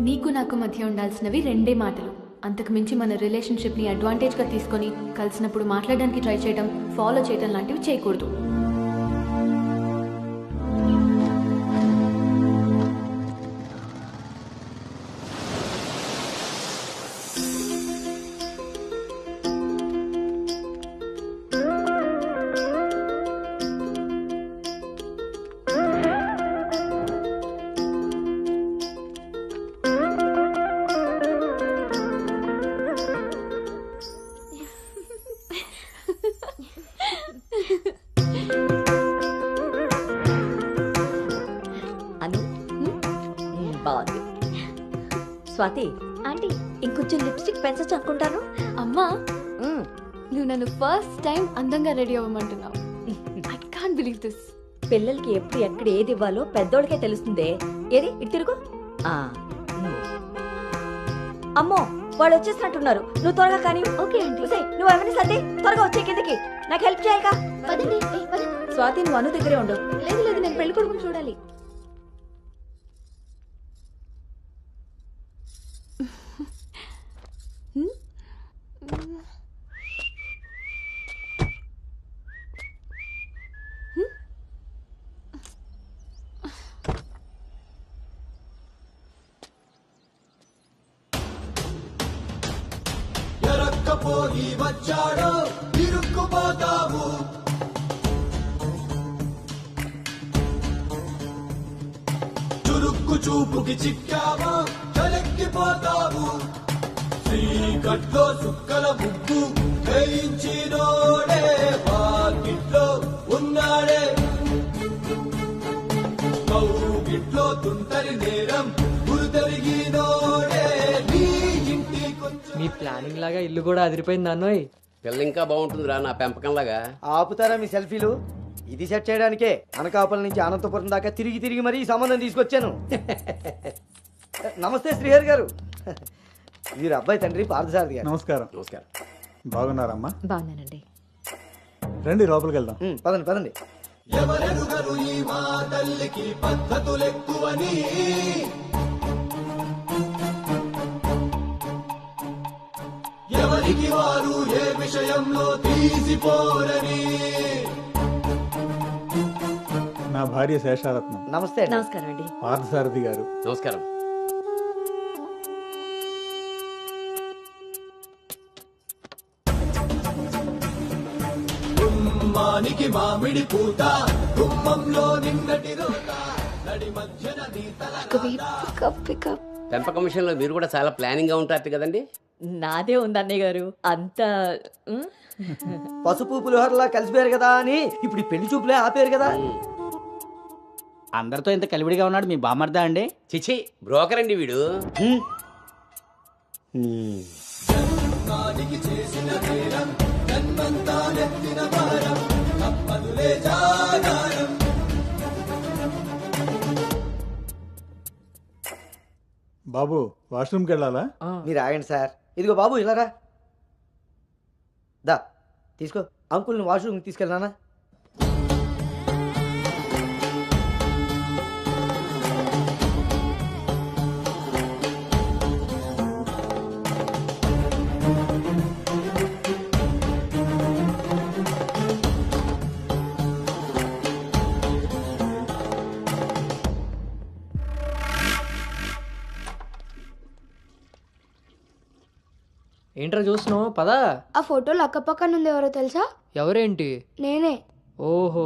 నీకు నాకు మధ్య ఉండాల్సినవి రెండే మాటలు. అంతకు మించి మన రిలేషన్షిప్ని అడ్వాంటేజ్గా తీసుకొని కలిసినప్పుడు మాట్లాడడానికి ట్రై చేయడం, ఫాలో చేయడం లాంటివి చేయకూడదు. స్వాతి ఆంటీ ఇంకొంచెం లిప్స్టిక్ పెంచచ్చు అనుకుంటాను. అమ్మా నువ్వు నన్ను ఫస్ట్ టైం అందంగా రెడీ అవ్వమంటున్నావు. I can't believe this. పిల్లలకి ఎప్పుడు ఎక్కడ ఏది ఇవ్వాలో పెద్దోళ్ళకే తెలుస్తుందే. ఏది ఇటు తిరుగు. అమ్మో వాళ్ళు వచ్చేసినట్టున్నారు. నువ్వు త్వరగా కానీ. Okay aunty. నువ్వు ఎవరిని సర్ది త్వరగా వచ్చే కిందకి. నాకు హెల్ప్ చేయాలిగా. పదండి. స్వాతి నువ్వు అను దగ్గరే ఉండు. లేదు లేదు, నేను పెళ్లి కొడుకుని చూడాలి. ఎరక్కపోయి వచ్చాడో ఇరుక్కుపోతావు. చురుక్కు చూపుకి చిక్కావో చలెక్కిపోతావు. శ్రీకట్లో సుక్కల ముగ్గు వేయించినోడే వాకిట్లో ఉన్నాడే. కౌగిట్లో తుంటరి నేరం గురుతరిగినోడే. నీ ఇంటి మీ ప్లానింగ్ లాగా ఇల్లు కూడా అదిరిపోయింది అన్నోయ్. పిల్ల ఇంకా బాగుంటుందిరా నా పెంపకంలాగా. ఆపుతారా మీ సెల్ఫీలు? ఇది సెట్ చేయడానికే అనకాపల్లి నుంచి అనంతపురం దాకా తిరిగి తిరిగి మరీ ఈ సంబంధం తీసుకొచ్చాను. నమస్తే శ్రీహరి గారు. వీరు అబ్బాయి తండ్రి పార్థసారథి గారు. నమస్కారం. నమస్కారం. బాగున్నారమ్మా? బాగున్నానండి. రండి లోపలికి వెళ్దాం. పదండి పదండి. ఎవరెరుగరు ఈ మా తల్లికి పద్ధతులెక్కువని. ఎవరికి వారు ఏ విషయంలో తీసిపోరని. నా భార్య శేషారత్నం. నమస్తే. నమస్కారం అండి. పార్థసారథి గారు. నమస్కారం. గుమ్మానికి మామిడి పూత గుమ్మంలో నిన్నటి రోత నడి మధ్యన పెంపకం విషయంలో మీరు కూడా చాలా ప్లానింగ్ గా ఉంటారు కదండి. నాదే ఉంది అన్నయ్య గారు. అంత పసుపు పులిహోరలా కలిసిపోయారు కదా అని ఇప్పుడు ఈ పెళ్లి చూపులే ఆపేరు కదా. అందరితో ఇంత కలివిడిగా ఉన్నాడు మీ బామర్దా అండి? చిచి బ్రోకర్ అండి వీడు. జన్మానికి చేసిన నేరం జన్మంతా నెత్తిన భారం తప్పదులే జాగారం. బాబు వాష్రూమ్కి వెళ్ళాలా? మీరు ఆగండి సార్. ఇదిగో బాబు ఇలారా. దా తీసుకో. అంకుల్ని వాష్రూమ్కి తీసుకెళ్ళానా? ఏంట్రా చూస్తున్నావు? పదా. ఆ ఫోటోలు అక్కపక్కన ఉంది. ఎవరో తెలుసా? ఎవరేంటి? నేనే. ఓహో,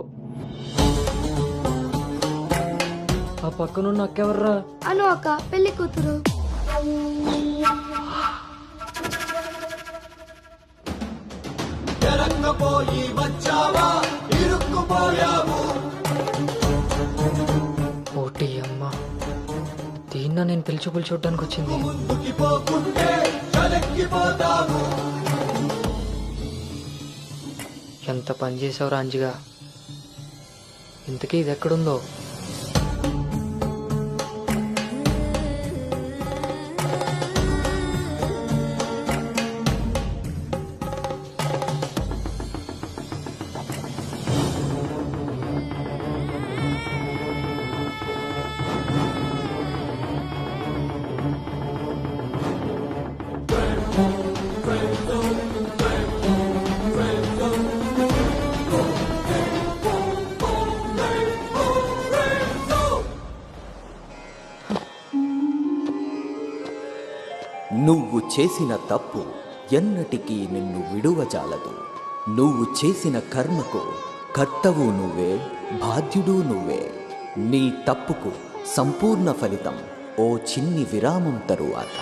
ఆ పక్కనున్న అక్కెవర్రా? అను అక్క, పెళ్లి కూతురు. ఎరక్కపోయి వచ్చావా ఇరుక్కుపోయావు. ఓటి అమ్మ, దీన్న నేను పిలిచి చూడడానికి వచ్చింది. ముందుకి పోకుంటే చలెక్కిపోతావు. ఎంత పని చేసావురా అంజిగా. ఇంతకీ ఇది ఎక్కడుందో? నువ్వు చేసిన తప్పు ఎన్నటికీ నిన్ను విడువజాలదు. నువ్వు చేసిన కర్మకు కర్తవు నువ్వే, బాధ్యుడు నువ్వే. నీ తప్పుకు సంపూర్ణ ఫలితం ఓ చిన్ని విరామం తరువాత.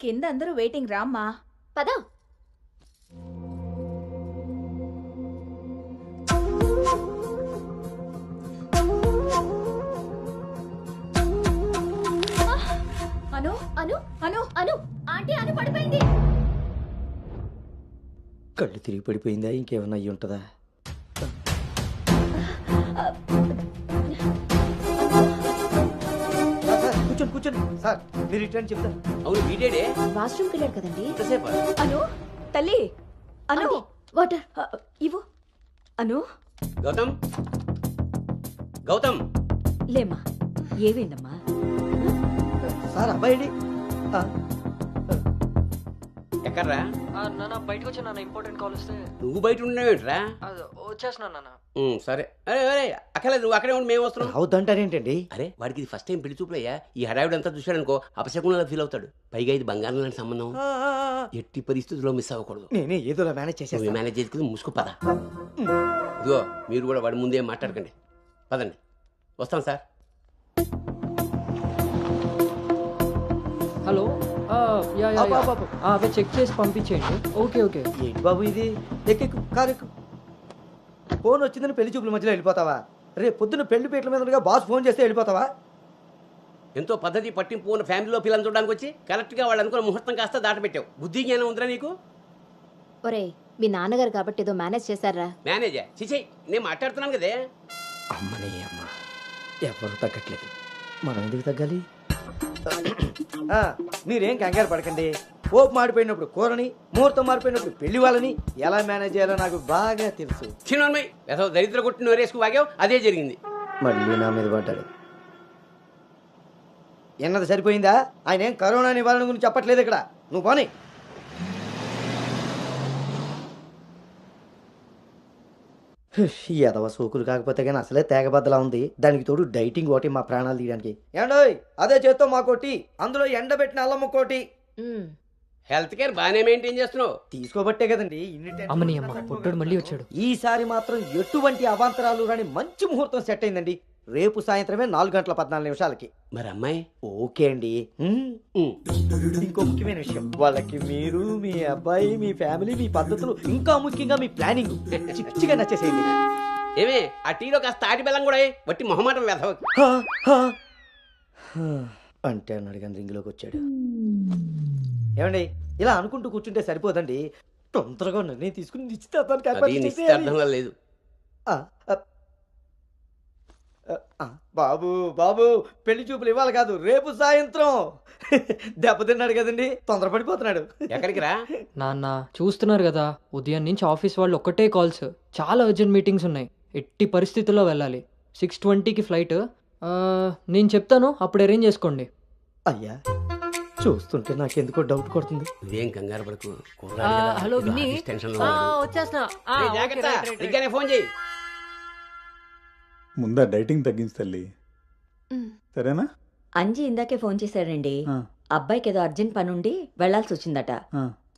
కింద అందరూ వెయిటింగ్ రామ్మా. పద. అను అను అను అను ఆంటీ అను పడిపోయింది. కళ్ళు తిరిగి పడిపోయిందా, ఇంకేమన్నా అయ్యి ఉంటుందా? కూర్చోండి కూర్చోండి సార్, మీరు రిటర్న్ చెప్తారు. అవును వీడేడే వాష్రూమ్కి వెళ్ళాడు కదండి. ఎంతసేపు? అను తల్లి అను వాటర్ ఇవ్వు. అను గౌతమ్ గౌతమ్ లేమ్మా, ఏమైందమ్మా? సార్ అబ్బాయి ఎక్కడ్రా? నాన్న బయటకు వచ్చా నాన్న, ఇంపార్టెంట్ కాల్ వస్తే. నువ్వు బయట ఉండవేంట్రా? వచ్చేస్తున్నా నాన్న. సరే. అరే అరే అక్కలే, నువ్వు అక్కడే ఉండి మేము వస్తున్నాం. అవుతుంటారేంటండి? అరే వాడికి ఇది ఫస్ట్ టైం పెళ్లి చూపులయ్యా. ఈ హడావిడి అంతా చూశాడనుకో అపశకునంలా ఫీల్ అవుతాడు. పైగా ఇది బంగారం లాంటి సంబంధం, ఎట్టి పరిస్థితుల్లో మిస్ అవ్వకూడదు. నేనే ఏదోలా మేనేజ్ చేసేస్తాను. మేనేజ్ చేసుకుని ముసుకు పద. ఇదిగో మీరు కూడా వాడి ముందే మాట్లాడకండి. పదండి, వస్తాం సార్. హలో, అవి చెక్ చేసి పంపించేయండి. Okay okay. ఏంటి బాబు ఇది? ఎక్కెక్కు, కారు ఎక్కు. ఫోన్ వచ్చిందని పెళ్లి చూపుల మధ్యలో వెళ్ళిపోతావా? రేపు పొద్దున్న పెళ్లి పీటల మీద ఉండగా బాస్ ఫోన్ చేస్తే వెళ్ళిపోతావా? ఎంతో పద్ధతి పట్టింపు ఉన్న ఫ్యామిలీలో పిల్లలు చూడడానికి వచ్చి కరెక్ట్గా వాళ్ళు అనుకున్న ముహూర్తం కాస్త దాటపెట్టావు. బుద్ధి జ్ఞానం ఉందిరా నీకు? ఒరే మీ నాన్నగారు కాబట్టి ఏదో మేనేజ్ చేశారా? మేనేజా? చిచే, నేను మాట్లాడుతున్నాను కదే. అమ్మనే అమ్మ, ఎవరు తగ్గట్లేదు, మనం ఎందుకు తగ్గాలి? మీరేం కంగారు పడకండి. పోపు మాడిపోయినప్పుడు కూరని, ముహూర్తం మారిపోయినప్పుడు పెళ్లి వాళ్ళని ఎలా మేనేజ్ చేయాలో నాకు బాగా తెలుసు. చిన్నమ్మాయి ఏదో దరిద్ర కొట్టి నోరేసుకు వాగావు, అదే జరిగింది. మళ్ళీ నా మీద పడ్డాడు. ఎన్నది సరిపోయిందా? ఆయన ఏం కరోనా నివారణ గురించి చెప్పట్లేదు ఇక్కడ. నువ్వు పోనీ. ఎదవ సోకులు కాకపోతే కానీ అసలే తేగబద్దలా ఉంది. దానికి తోడు డైటింగ్ ఒకటి మా ప్రాణాలు తీయడానికి. ఏండోయ్ అదే చేత్తో మాకోటి, అందులో ఎండబెట్టిన అల్లం ఒకటి. హెల్త్ కేర్ బాగానే మెయింటైన్ చేస్తున్నావు. తీసుకోబట్టే కదండి అమ్మని అమ్మ, పుట్టడు మళ్ళీ వచ్చాడు. ఈసారి మాత్రం ఎటువంటి అవాంతరాలు రాని మంచి ముహూర్తం సెట్ అయిందండి. రేపు సాయంత్రమే 4:14 మరి అమ్మాయి? ఓకే అండి. ఇంకో ముఖ్యమైన విషయం, వాళ్ళకి మీరు, మీ అబ్బాయి, మీ ఫ్యామిలీ, మీ పద్ధతులు, ఇంకా ముఖ్యంగా మీ ప్లానింగ్ చిచ్చిగా నచ్చేసేయండి. ఏమే ఆ టీలో కాస్త తాటి బెల్లం కూడా బట్టి మొహమాటం వెధవ అంటే అన్నాడు కానీ రింగ్లోకి వచ్చాడు. ఏమండి ఇలా అనుకుంటూ కూర్చుంటే సరిపోదండి. తొందరగా నిర్ణయం తీసుకుని నిశ్చితార్థంలో లేదు. బాబు బాబు పెళ్లి చూపులు ఇవ్వాలి కాదు, రేపు సాయంత్రం. దెబ్బతిన్నాడు కదండి, తొందరపడిపోతున్నాడు. ఎక్కడికి రా నాన్న, చూస్తున్నారు కదా ఉదయం నుంచి ఆఫీస్ వాళ్ళు ఒక్కటే కాల్స్. చాలా అర్జెంట్ మీటింగ్స్ ఉన్నాయి, ఎట్టి పరిస్థితుల్లో వెళ్ళాలి. 6:20కి ఫ్లైట్. నేను చెప్తాను, అప్పుడు అరేంజ్ చేసుకోండి. అయ్యా చూస్తుంటే నాకెందుకో డౌట్ కొడుతుంది. ఇదేం కంగారు పడకు. హలో విన్నీ, వచ్చేస్తున్నా. ఫోన్ చేయి. ముందా డైటింగ్ తగ్గించి తల్లి, సరేనా? అంజీ ఇందాకే ఫోన్ చేశాడండి. అబ్బాయికి ఏదో అర్జెంట్ పని ఉండి వెళ్లాల్సి వచ్చిందట.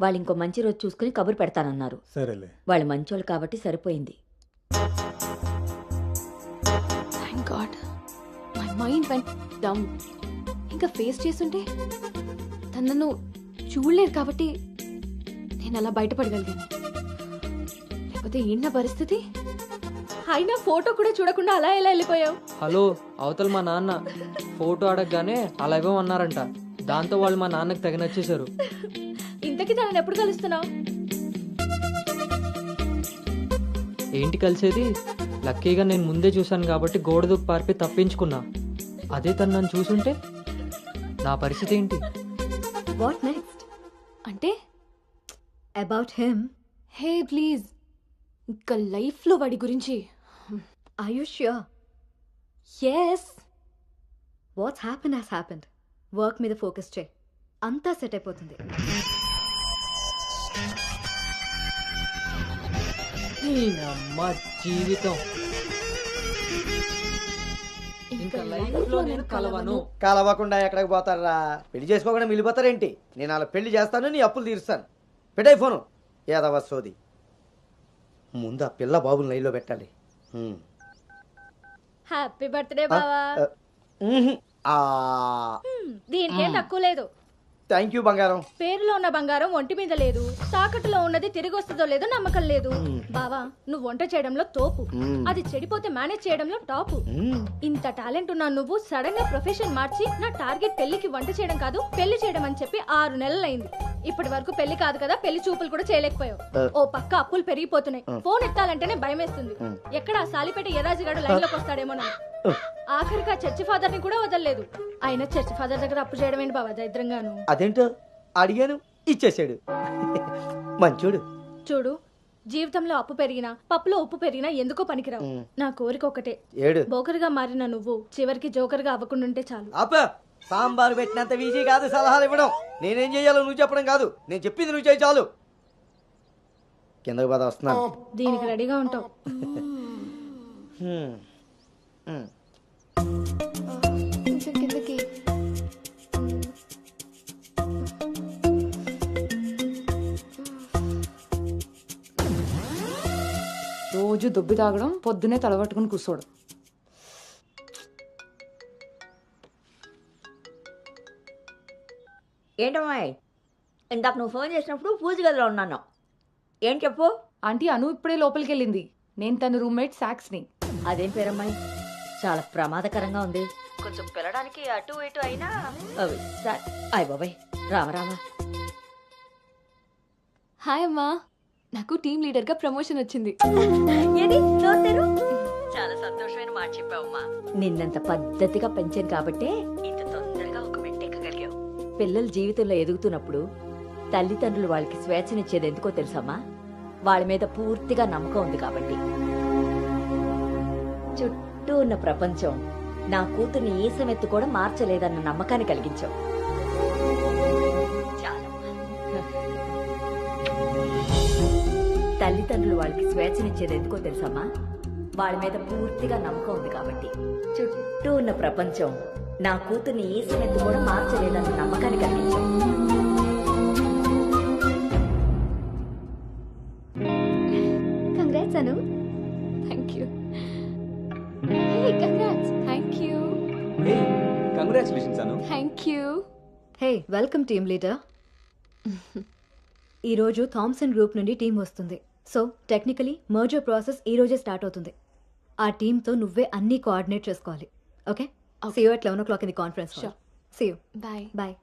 వాళ్ళు ఇంకో మంచి రోజు చూసుకుని కబురు పెడతానన్నారు. సరేలే, వాళ్ళు మంచోళ్ళు కాబట్టి సరిపోయింది. Thank God my mind vent down. ఇంకా ఫేస్ చేస్తుంటే తనను చూడలేరు కాబట్టి నేను అలా బయటపడగలిగాను. లేకపోతే ఏంటి పరిస్థితి? అయినా ఫోటో కూడా చూడకుండా అలా ఎలా వెళ్ళిపోయావు? హలో, అవతల మా నాన్న ఫోటో అడగగానే అలా ఇవ్వమన్నారంట. దాంతో వాళ్ళు మా నాన్నకి తెగ నచ్చేశారు. ఇంతకీ తనని ఎప్పుడు కలుస్తున్నావు? ఏంటి కలిసేది? లక్కీగా నేను ముందే చూశాను కాబట్టి గోడ దూకి పారిపోయి తప్పించుకున్నా. అదే తను నన్ను చూసుంటే నా పరిస్థితి ఏంటి? What next? అంటే అబౌట్ హిమ్. హే ప్లీజ్, ఇంకా లైఫ్లో వాడి గురించి. Are you sure? Yes. What's happened has happened. Work మీద ఫోకస్ చేయి, అంతా సెట్ అయిపోతుంది. అమ్మ జీవితం ఇంకా లైఫ్లో నేను కలవను. కలవకుండా ఎక్కడికి పోతారా? పెళ్లి చేసుకోకుండా మిగిలిపోతారేంటి? నేను అలా పెళ్లి చేస్తాను, నీ అప్పులు తీరుస్తాను. పెట్టాయి ఫోను. ఏదవ సోది. ముందు ఆ పిల్ల బాబుని లైన్లో పెట్టాలి. హ్యాపీ బర్త్డే బావా. ఆ దీనికేం తక్కువ లేదు. థ్యాంక్ యూ బంగారం. పేరులో ఉన్న బంగారం ఒంటి మీద లేదు, తాకట్టులో ఉన్నది తిరిగి వస్తుందో లేదో నమ్మకం లేదు. బావా నువ్వు వంట చేయడంలో తోపు, అది చెడిపోతే మేనేజ్ చేయడంలో టాపు. ఇంత టాలెంట్ ఉన్నా నువ్వు సడన్ గా ప్రొఫెషన్ మార్చి నా టార్గెట్ పెళ్లికి వంట చేయడం కాదు పెళ్లి చేయడం అని చెప్పి 6 నెలలైంది. ఇప్పటి వరకు పెళ్లి కాదు కదా పెళ్లి చూపులు కూడా చేయలేకపోయావు. ఓ పక్క అప్పులు పెరిగిపోతున్నాయి, ఫోన్ ఎత్తాలంటేనే భయం వేస్తుంది. ఎక్కడ సాలిపేట ఎరాజిగాడు లైన్ లోకి వస్తాడేమో. ఆఖరికి ఆ చర్చి ఫాదర్ ని కూడా వదలలేదు. ఆయన చర్చి ఫాదర్ దగ్గర అప్పు చేయడం ఏంటి బాబా దరిద్రంగాను. అదేంటో అడిగాను, ఇచ్చేసాడు. మంచోడు. చూడు, జీవితంలో అప్పు పెరిగినా పప్పులో ఉప్పు పెరిగినా ఎందుకో పనికిరావు. నా కోరిక ఒకటే, బోకర్గా మారిన నువ్వు చివరికి జోకర్గా అవ్వకుండా ఉంటే చాలు. అప్ప సాంబారు పెట్టినంత ఈజీ కాదు సలహాలు ఇవ్వడం. నేనేం చేయాలో నువ్వు చెప్పడం కాదు, నేను చెప్పింది నువ్వు చేయి చాలు. కిందకు పద, వస్తున్నాను. దీనికి రెడీగా ఉంటావు. కొంచెం కిందకి. రోజు దుబ్బి తాగడం, పొద్దునే తలబట్టుకుని కూర్చోడు. ఏంటమ్మాయి, ఇందాక నువ్వు ఫోన్ చేసినప్పుడు పూజ గదిలో ఉన్నాను. ఏం చెప్పు. ఆంటీ అను ఇప్పుడే లోపలికి వెళ్ళింది. నేను తన రూమ్మేట్ సాక్స్ని. అదేం పేరమ్మాయి, చాలా ప్రమాదకరంగా ఉంది. కొంచెం పిల్లడానికి అటు ఇటు అయినా అయ్య బాబాయ్. రామరామా. హాయ్ అమ్మా, నాకు టీమ్ లీడర్ గా ప్రమోషన్ వచ్చింది. చాలా సంతోషమైన మాట చెప్పావమ్మా. నిన్నంత పద్ధతిగా పెంచాను కాబట్టే ఇంత తొందరగా ఒక మెట్టెక్కగలిగావు. పిల్లల జీవితంలో ఎదుగుతున్నప్పుడు తల్లిదండ్రులు వాళ్ళకి స్వేచ్ఛనిచ్చేది ఎందుకో తెలుసమ్మా? వాళ్ళ మీద పూర్తిగా నమ్మకం ఉంది కాబట్టి. చుట్టూ ఉన్న ప్రపంచం నా కూతుర్ని ఈసమెత్తు కూడా మార్చలేదన్న నమ్మకాన్ని కలిగించావు. తల్లిదండ్రులు వాళ్ళకి స్వేచ్ఛనిచ్చేది ఎందుకో తెలుసమ్మా? వాళ్ళ మీద పూర్తిగా నమ్మకం ఉంది కాబట్టి. చుట్టూ ఉన్న ప్రపంచం నా కూతుర్ని ఈసమెత్తు కూడా మార్చలేదన్న నమ్మకాన్ని కలిగించావు. Congrats Anu. Thank you. Hey congrats. Thank you. Hey congratulations Anu. Thank you. Hey welcome team leader. ఈరోజు థామ్సన్ గ్రూప్ నుండి టీం వస్తుంది. సో టెక్నికలీ మర్జర్ ప్రాసెస్ ఈ రోజే స్టార్ట్ అవుతుంది. ఆ టీంతో నువ్వే అన్నీ కోఆర్డినేట్ చేసుకోవాలి. Okay, see you at 11 o'clock in the conference hall. Sure. See you. Bye. Bye.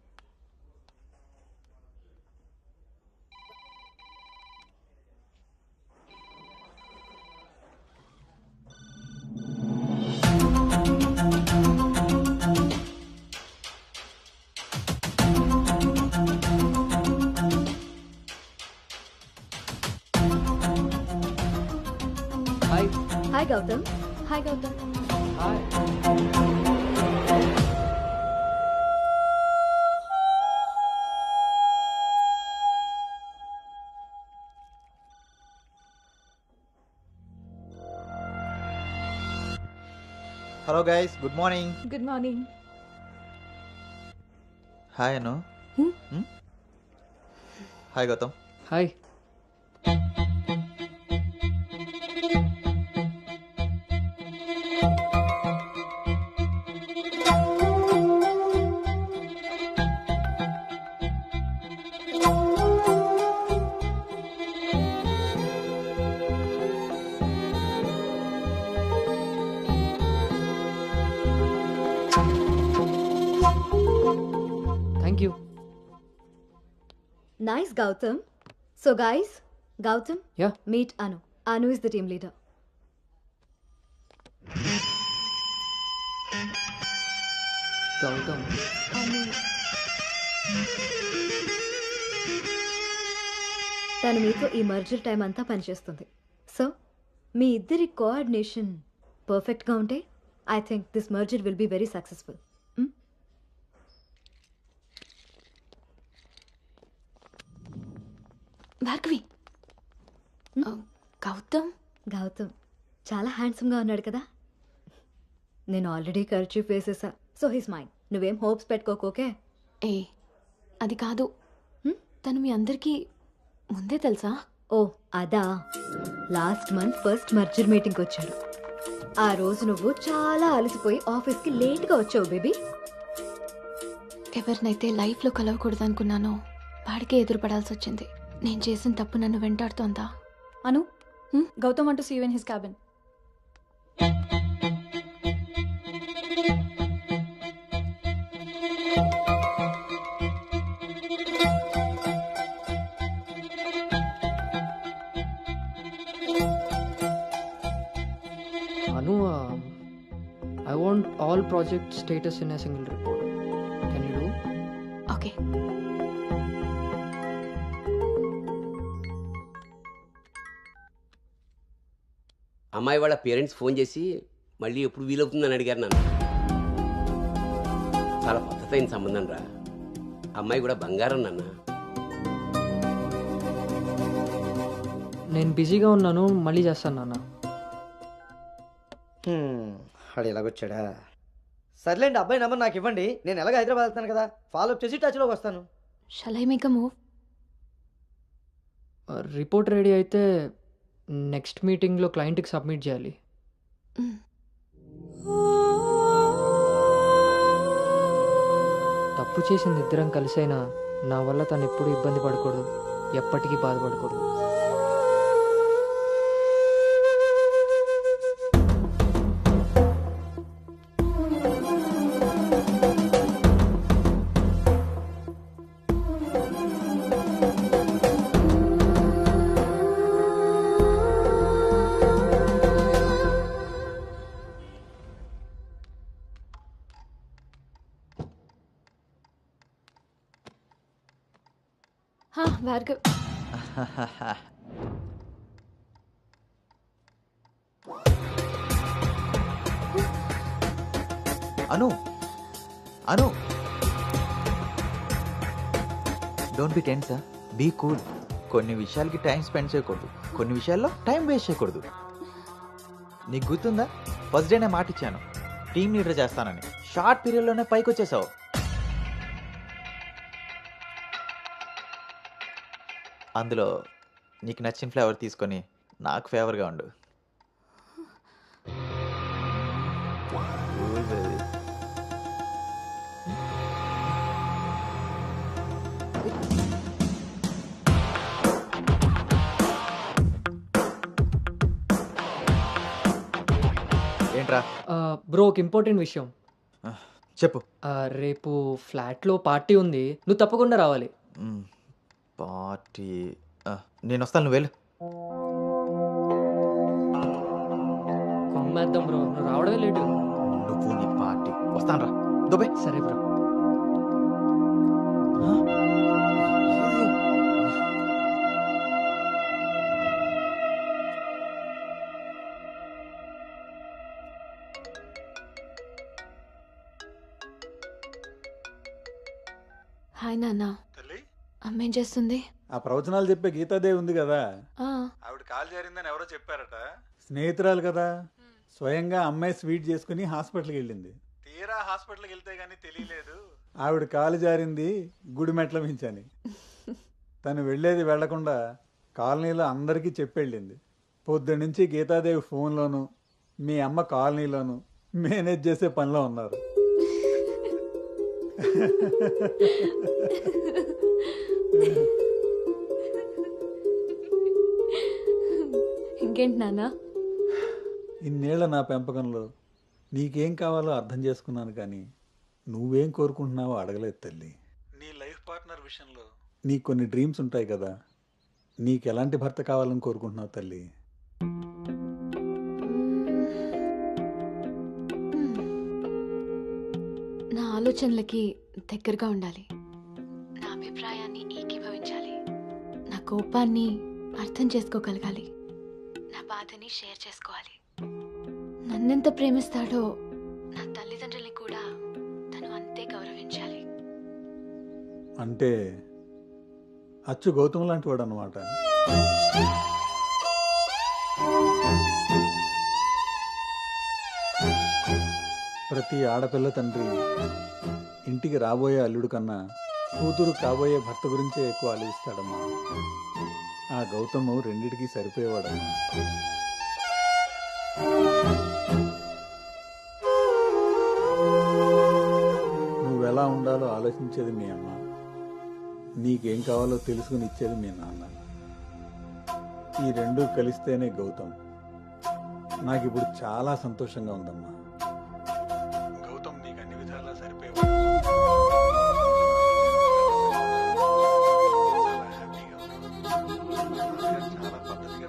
Hi. Hi Gautam. Hi Gautam. Hello guys, good morning. Good morning. Hi Anu. Hi Gautam. Hi. Thank you. Nice, Gautam. So guys, Gautam, Yeah. meet Anu. Anu is the team leader. Gautam. తను మీతో ఈ merger time అంతా పనిచేస్తుంది. So మీ ఇద్దరి coordination పర్ఫెక్ట్గా ఉంటే I think this merger will be very successful. Bhargavi. Gautam. Gautam చాలా హ్యాండ్సమ్గా ఉన్నాడు కదా. నేను ఆల్రెడీ ఖర్చు వేసేసా. So his mind. నువ్వేం హోప్స్ పెట్టుకోకే. ఏ అది కాదు, తను మీ అందరికీ ముందే తెలుసా? ఓ అదా, లాస్ట్ మంత్ ఫస్ట్ మర్జర్ మీటింగ్కి వచ్చాడు. ఆ రోజు నువ్వు చాలా అలసిపోయి ఆఫీస్కి లేట్గా వచ్చావు బేబీ. ఎవరినైతే లైఫ్లో కలవకూడదు అనుకున్నానో వాడికే ఎదురుపడాల్సి వచ్చింది. నేను చేసిన తప్పు నన్ను వెంటాడుతోందా? అను Gautam want to see you in his cabin. Anu, I want all project status in a single report. Can you do? Okay. అమ్మాయి వాళ్ళ పేరెంట్స్ ఫోన్ చేసి మళ్ళీ ఎప్పుడు వీలవుతుందని అడిగారు నన్ను. చాలా పద్ధతైన సంబంధం రా. అమ్మాయి కూడా బంగారం నాన్న. నేను బిజీగా ఉన్నాను, మళ్ళీ చేస్తాను నాన్న. వాడు ఎలాగొచ్చాడా? సర్లేండి, అబ్బాయి నెంబర్ నాకు ఇవ్వండి. నేను ఎలాగ హైదరాబాద్ వెళ్తాను కదా, ఫాలోఅప్ చేసి టచ్లోకి వస్తాను. Shall I make a move? Report ready అయితే నెక్స్ట్ మీటింగ్లో క్లయింట్కి సబ్మిట్ చేయాలి. తప్పు చేసింది ఇద్దరం కలిసైనా నా వల్ల తను ఎప్పుడు ఇబ్బంది పడకూడదు, ఎప్పటికీ బాధపడకూడదు. Bhargav, Anu Anu don't be tense, be cool. కొన్ని విషయాలకి టైం స్పెండ్ చేయకూడదు, కొన్ని విషయాల్లో టైం వేస్ట్ చేయకూడదు. నీకు గుర్తుందా, ఫస్ట్ డే నేను మాట ఇచ్చాను టీమ్ లీడర్ చేస్తానని. షార్ట్ పీరియడ్లోనే పైకి వచ్చేసావు. అందులో నీకు నచ్చిన ఫ్లేవర్ తీసుకొని నాకు ఫేవర్గా ఉండు. ఏంట్రా? బ్రో, ఒక ఇంపార్టెంట్ విషయం చెప్పు. రేపు ఫ్లాట్లో పార్టీ ఉంది, నువ్వు తప్పకుండా రావాలి. పార్టీ? నేను వస్తాను, నువ్వు వెళ్ళు. కొమ్మేద్దాం బ్రో, నువ్వు రావడమే లేటు. నువ్వు నీ పార్టీ. వస్తాను రా, దుబాయ్. సరే బ్రో. హాయ్ నాన్న. అమ్మ ఏం చేస్తుంది? ఆ ప్రవచనాలు చెప్పే గీతాదేవి ఉంది కదా, ఆ, ఆవిడ కాల్ జారిందని ఎవరో చెప్పారట. స్నేహితురాలు కదా, స్వయంగా అమ్మాయి స్వీట్ చేసుకుని హాస్పిటల్కి వెళ్ళింది. తీరా హాస్పిటల్కి వెళ్తే గానీ తెలియలేదు ఆవిడ కాలు జారింది గుడి మెట్ల మించని. తను వెళ్ళేది వెళ్లకుండా కాలనీలో అందరికీ చెప్పెళ్ళింది. పొద్దున్నుంచి గీతాదేవి ఫోన్లోను, మీ అమ్మ కాలనీలోను మేనేజ్ చేసే పనిలో ఉన్నారు. ఇంకేంటి నాన్న? ఇన్నేళ్ల నా పెంపకంలో నీకేం కావాలో అర్థం చేసుకున్నాను, కానీ నువ్వేం కోరుకుంటున్నావో అడగలేదు తల్లి. నీ లైఫ్ పార్ట్నర్ విషయంలో నీకు కొన్ని డ్రీమ్స్ ఉంటాయి కదా, నీకు ఎలాంటి భర్త కావాలని కోరుకుంటున్నావు తల్లి? నా ఆలోచనలకి దగ్గరగా ఉండాలి, నా అభిప్రాయాన్ని ఏకీభవించాలి, నా కోపాన్ని అర్థం చేసుకోగలగాలి, నా బాధని షేర్ చేసుకోవాలి. నన్నెంత ప్రేమిస్తాడో నా తల్లిదండ్రుల్ని కూడా తను అంతే గౌరవించాలి. అంటే అచ్చు గౌతమ్ లాంటి వాడు అన్నమాట. ప్రతి ఆడపిల్ల తండ్రి ఇంటికి రాబోయే అల్లుడు కన్నా కూతురు కాబోయే భర్త గురించే ఎక్కువ ఆలోచిస్తాడమ్మా. ఆ గౌతమ్ రెండిటికి సరిపోయేవాడమ్మా. నువ్వు ఎలా ఉండాలో ఆలోచించేది మీ అమ్మ, నీకేం కావాలో తెలుసుకుని ఇచ్చేది మీ నాన్న. ఈ రెండూ కలిస్తేనే గౌతమ్. నాకు ఇప్పుడు చాలా సంతోషంగా ఉందమ్మా. గౌతమ్ నీకు అన్ని విధాలా సరిపోయేవాడు. చాలా హ్యాపీగా ఉన్నాను. చాలా పద్ధతిగా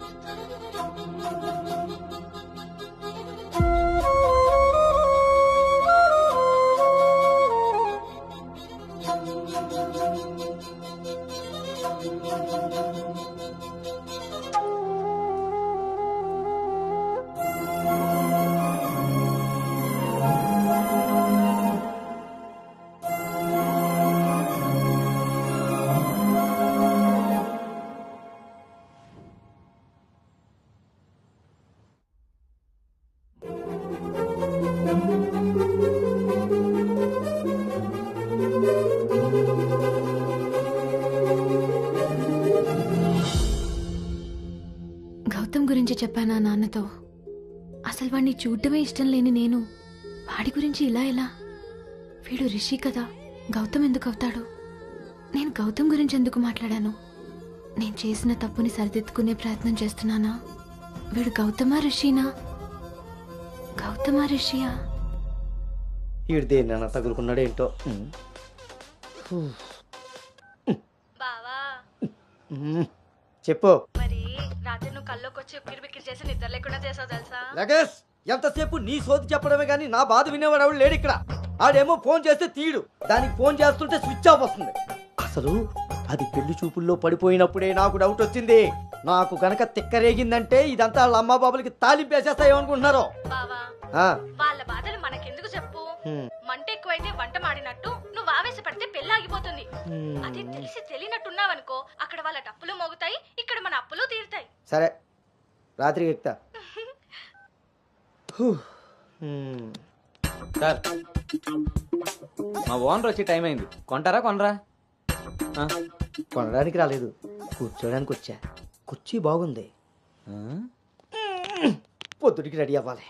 గౌతమ్ గురించి చెప్పానా నాన్నతో? అసలు వాడిని చూడటమే ఇష్టం లేని నేను వాడి గురించి ఇలా ఎలా? వీడు రిషి కదా, గౌతమ్ ఎందుకు అవుతాడు? నేను గౌతమ్ గురించి ఎందుకు మాట్లాడాను? నేను చేసిన తప్పుని సరిదిద్దుకునే ప్రయత్నం చేస్తున్నానా? వీడు గౌతమా రిషినా? గౌతమా రిషియా? వీడు దేన్నైనా తగులుకున్నాడేంటో. బావా చెప్పు. మరి రాత్రి నువ్వు కల్లోకి వచ్చి ఉక్కిరి బిక్కిరి చేసి నిద్ర లేకుండా చేసావు తెలుసా? లగేష్, ఎంతసేపు నీ సోది చెప్పడమే కానీ నా బాధ వినేవాడు ఎవడు లేడు ఇక్కడ. ఆడేమో ఫోన్ చేస్తే తీయడు, దానికి ఫోన్ చేస్తుంటే స్విచ్ ఆఫ్ వస్తుంది. అసలు అది పెళ్లి చూపుల్లో పడిపోయినప్పుడే నాకు డౌట్ వచ్చింది. నాకు గనక తిక్కరేగిందంటే ఇదంతా వాళ్ళ అమ్మా బాబులకి తాలింపేసేస్తాయేమనుకుంటున్నారో. బావా వాళ్ళ బాధలు మనకెందుకు చెప్పు? మంట ఎక్కువైతే వంట మాడినట్టు నువ్వు ఆవేశపడితే పెళ్లి ఆగిపోతుంది. అది తెలిసి తెలియనట్టున్నావనుకో, అక్కడ వాళ్ళ డప్పులు మోగుతాయి, ఇక్కడ మన అప్పులు తీరుతాయి. సరే, రాత్రికి ఎక్కుతా. సార్, మా ఓనర్ వచ్చే టైం అయింది. కొంటారా కొనరా? కొనడానికి రాలేదు, కూర్చోడానికి వచ్చా. కుర్చీ బాగుంది, పొద్దుటికి రెడీ అవ్వాలి.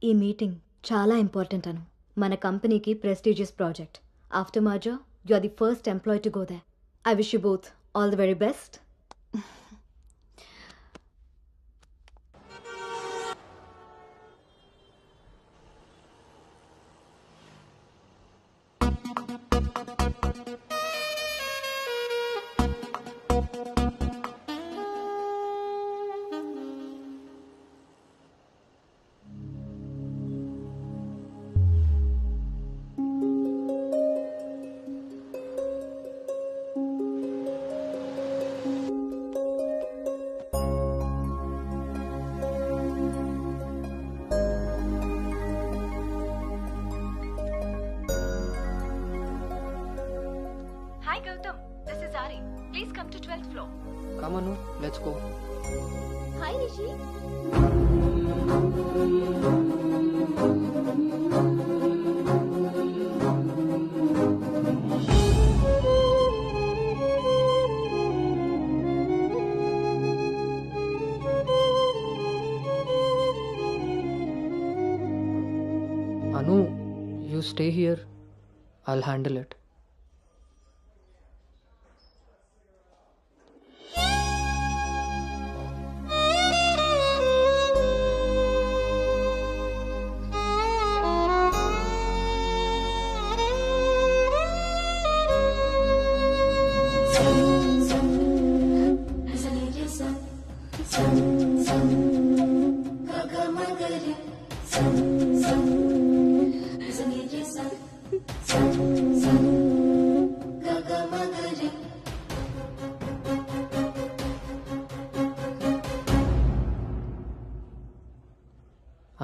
ఈ మీటింగ్ చాలా ఇంపార్టెంట్ అను. మన కంపెనీకి prestigious project. After merger you are the first employee to go there. I wish you both all the very best. Hi Gautam, this is Ari. Please come to 12th floor. Come on, let's go. Hi Rishi. Anu, you stay here. I'll handle it.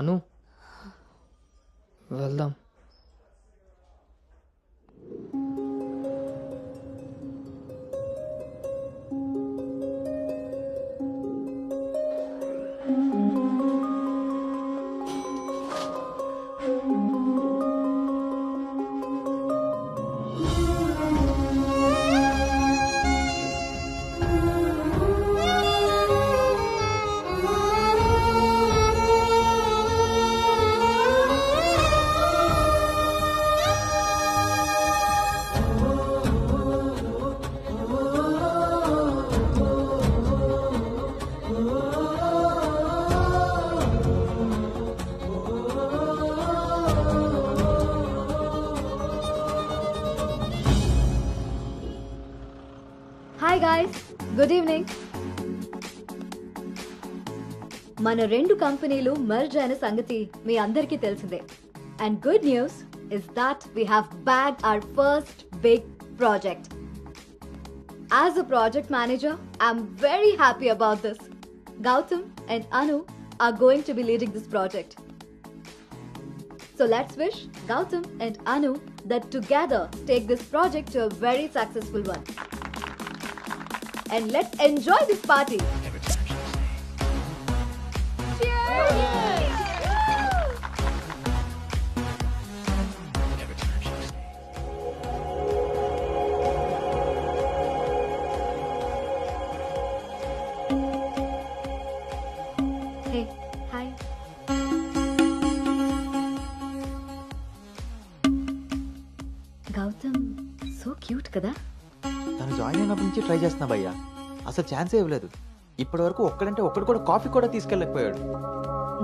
Anu, వెళ్దాం. Hi guys, good evening. మన రెండు కంపెనీలు merge అయిన సంగతి మీ అందరికీ తెలిసిందే. And good news is that we have bagged our first big project. As a project manager, I'm very happy about this. Gautam and Anu are going to be leading this project. So let's wish Gautam and Anu that together take this project to a very successful one. And let's enjoy this party. Hey, hi. Gautam so cute కదా. తను join అయినప్పటి నుంచి try చేస్తున్నా భయ్యా, అసలు ఛాన్సే ఇవ్వలేదు. ఇప్పటి వరకు ఒక్కడంటే ఒక్కడు కూడా కాఫీ కూడా తీసుకెళ్ళకపోయాడు.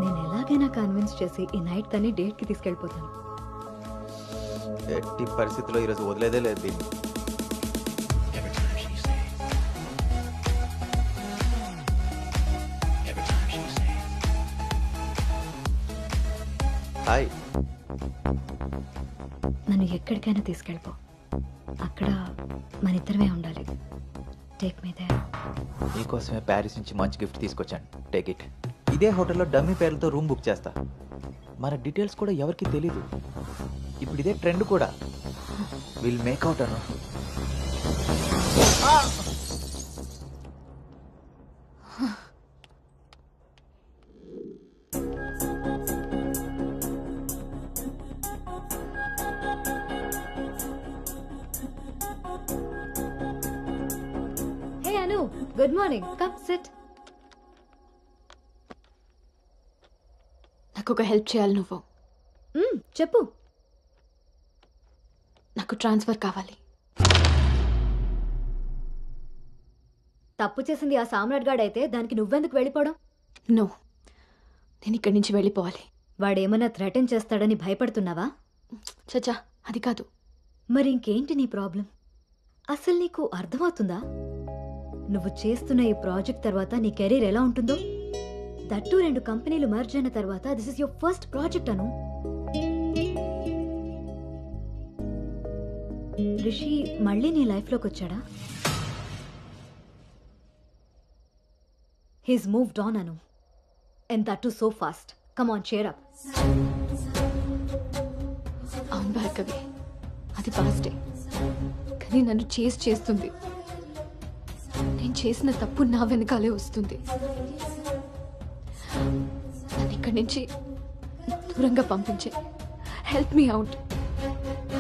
నేను ఎలాగైనా కన్విన్స్ చేసి ఈ నైట్ తన్ని డేట్ కి తీసుకెళ్ళిపోతాను. ఎట్టి పరిస్థితిలో ఈరోజు వదిలేదే లేదు దీన్ని. హాయ్. నన్ను ఎక్కడికైనా తీసుకెళ్ళిపో, అక్కడ మన ఇద్దరమే ఉండాలి. Take me there. నీకోసమే ప్యారిస్ నుంచి మంచి గిఫ్ట్ తీసుకొచ్చాను, టేక్ ఇట్. ఇదే హోటల్లో డమ్మీ పేర్లతో రూమ్ బుక్ చేస్తా. మన డీటెయిల్స్ కూడా ఎవరికి తెలీదు. ఇప్పుడు ఇదే ట్రెండ్ కూడా. Will make out Anu. Hey Anu, good morning. Come sit. నాకు ఒక హెల్ప్ చేయాలి నువ్వు. చెప్పు. నాకు ట్రాన్స్ఫర్ కావాలి. తప్పు చేసింది ఆ సామ్రాట్ గాడు అయితే దానికి నువ్వెందుకు వెళ్ళిపోవడం? నో, నేను ఇక్కడి నుంచి వెళ్ళిపోవాలి. వాడేమన్నా థ్రెటన్ చేస్తాడని భయపడుతున్నావా? చచ్చా, అది కాదు. మరి ఇంకేంటి నీ ప్రాబ్లం? అసలు నీకు అర్థమవుతుందా నువ్వు చేస్తున్న ఈ ప్రాజెక్ట్ తర్వాత నీ కెరీర్ ఎలా ఉంటుందో? దట్టు 2 కంపెనీలు మర్జ్ అయిన తర్వాత this is your first project Anu. Rishi మళ్ళీ నీ లైఫ్లోకి వచ్చాడా? He's moved on Anu, and that too so fast. Come on, cheer up. అవును భార్గవి, అది పాస్టే. కానీ నన్ను చేస్తుంది. నేను చేసిన తప్పు నా వెనకాలే వస్తుంది. నన్ను ఇక్కడి నుంచి దూరంగా పంపించే. హెల్ప్ మీ అవుట్,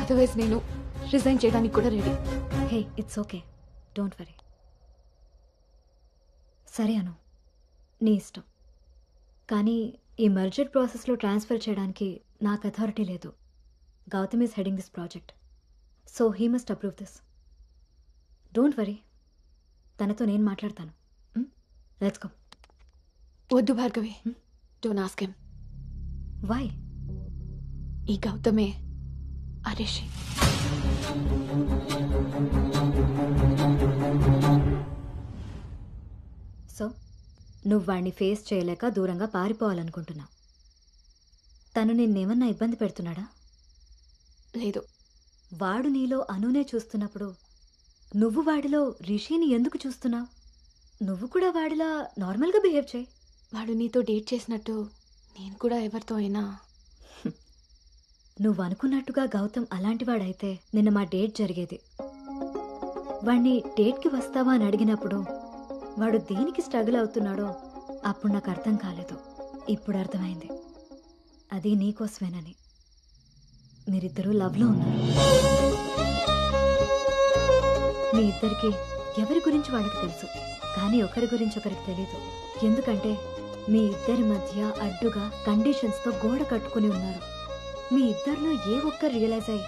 అదర్వైజ్ నేను రిజైన్ చేయడానికి కూడా ready. Hey, it's okay, don't worry. సరే అను, నీ ఇష్టం. కానీ ఈ మర్జర్ ప్రాసెస్లో ట్రాన్స్ఫర్ చేయడానికి నాకు అథారిటీ లేదు. Gautam is heading this project, so he must approve this. Don't worry, తనతో నేను మాట్లాడతాను. Let's go. వద్దు Bhargavi, don't ask him. Why? ఈ గౌతమే ఆ రిషి. సో నువ్వు వాడిని ఫేస్ చేయలేక దూరంగా పారిపోవాలనుకుంటున్నావు. తను నిన్నేమన్నా ఇబ్బంది పెడుతున్నాడా? లేదు. వాడు నీలో అనునే చూస్తున్నప్పుడు నువ్వు వాడిలో రిషిని ఎందుకు చూస్తున్నావు? నువ్వు కూడా వాడిలా నార్మల్గా బిహేవ్ చేయి. వాడు నీతో డేట్ చేసినట్టు నేను కూడా ఎవరితో అయినా. నువ్వు అనుకున్నట్టుగా గౌతమ్ అలాంటి వాడైతే నిన్న మా డేట్ జరిగేది. వాడిని డేట్కి వస్తావా అని అడిగినప్పుడు వాడు దేనికి స్ట్రగుల్ అవుతున్నాడో అప్పుడు నాకు అర్థం కాలేదు. ఇప్పుడు అర్థమైంది, అది నీకోసమేనని. మీరిద్దరూ లవ్లో ఉన్నారు. మీ ఇద్దరికి ఎవరి గురించి వాళ్ళకి తెలుసు, కానీ ఒకరి గురించి ఒకరికి తెలీదు. ఎందుకంటే మీ ఇద్దరి మధ్య అడ్డుగా కండిషన్స్తో గోడ కట్టుకుని ఉన్నారు. మీ ఇద్దరిలో ఏ ఒక్కరు రియలైజ్ అయ్యి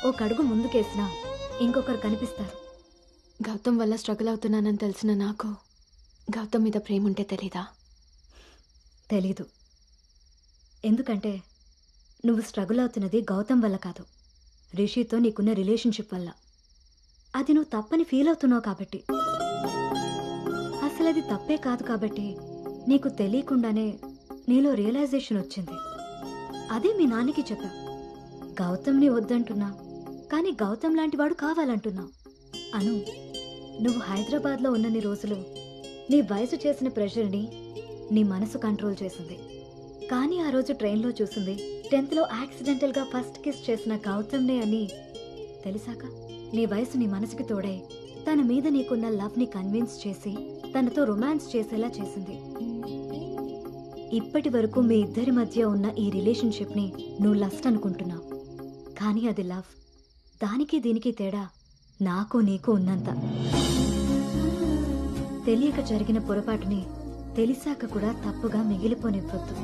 ఒక అడుగు ముందుకేసినా ఇంకొకరు కనిపిస్తారు. గౌతమ్ వల్ల స్ట్రగుల్ అవుతున్నానని తెలిసిన నాకు గౌతమ్ మీద ప్రేమ ఉంటే తెలీదా? తెలీదు. ఎందుకంటే నువ్వు స్ట్రగుల్ అవుతున్నది గౌతమ్ వల్ల కాదు, రిషితో నీకున్న రిలేషన్షిప్ వల్ల. అది నువ్వు తప్పని ఫీల్ అవుతున్నావు కాబట్టి. అసలు అది తప్పే కాదు కాబట్టి నీకు తెలియకుండానే నీలో రియలైజేషన్ వచ్చింది. అదే మీ నాన్నకి చెప్పా. గౌతమ్ని వద్దంటున్నా, కానీ గౌతమ్ లాంటి వాడు కావాలంటున్నావు. అను, నువ్వు హైదరాబాద్లో ఉన్నన్ని రోజులు నీ వయసు చేసిన ప్రెషర్ని నీ మనసు కంట్రోల్ చేసింది. కానీ ఆ రోజు ట్రైన్లో చూసింది 10th లో యాక్సిడెంటల్గా ఫస్ట్ కిస్ చేసిన గౌతమ్నే అని తెలిసాక నీ వయసు నీ మనసుకి తోడై తన మీద నీకున్న లవ్ని కన్విన్స్ చేసి తనతో రొమాన్స్ చేసేలా చేసింది. ఇప్పటి వరకు మీ ఇద్దరి మధ్య ఉన్న ఈ రిలేషన్షిప్ని నువ్వు లస్ట్ అనుకుంటున్నావు, కానీ అది లవ్. దానికి దీనికి తేడా నాకు నీకు ఉన్నంత. తెలియక జరిగిన పొరపాటుని తెలిసాక కూడా తప్పుగా మిగిలిపోనివ్వద్దు.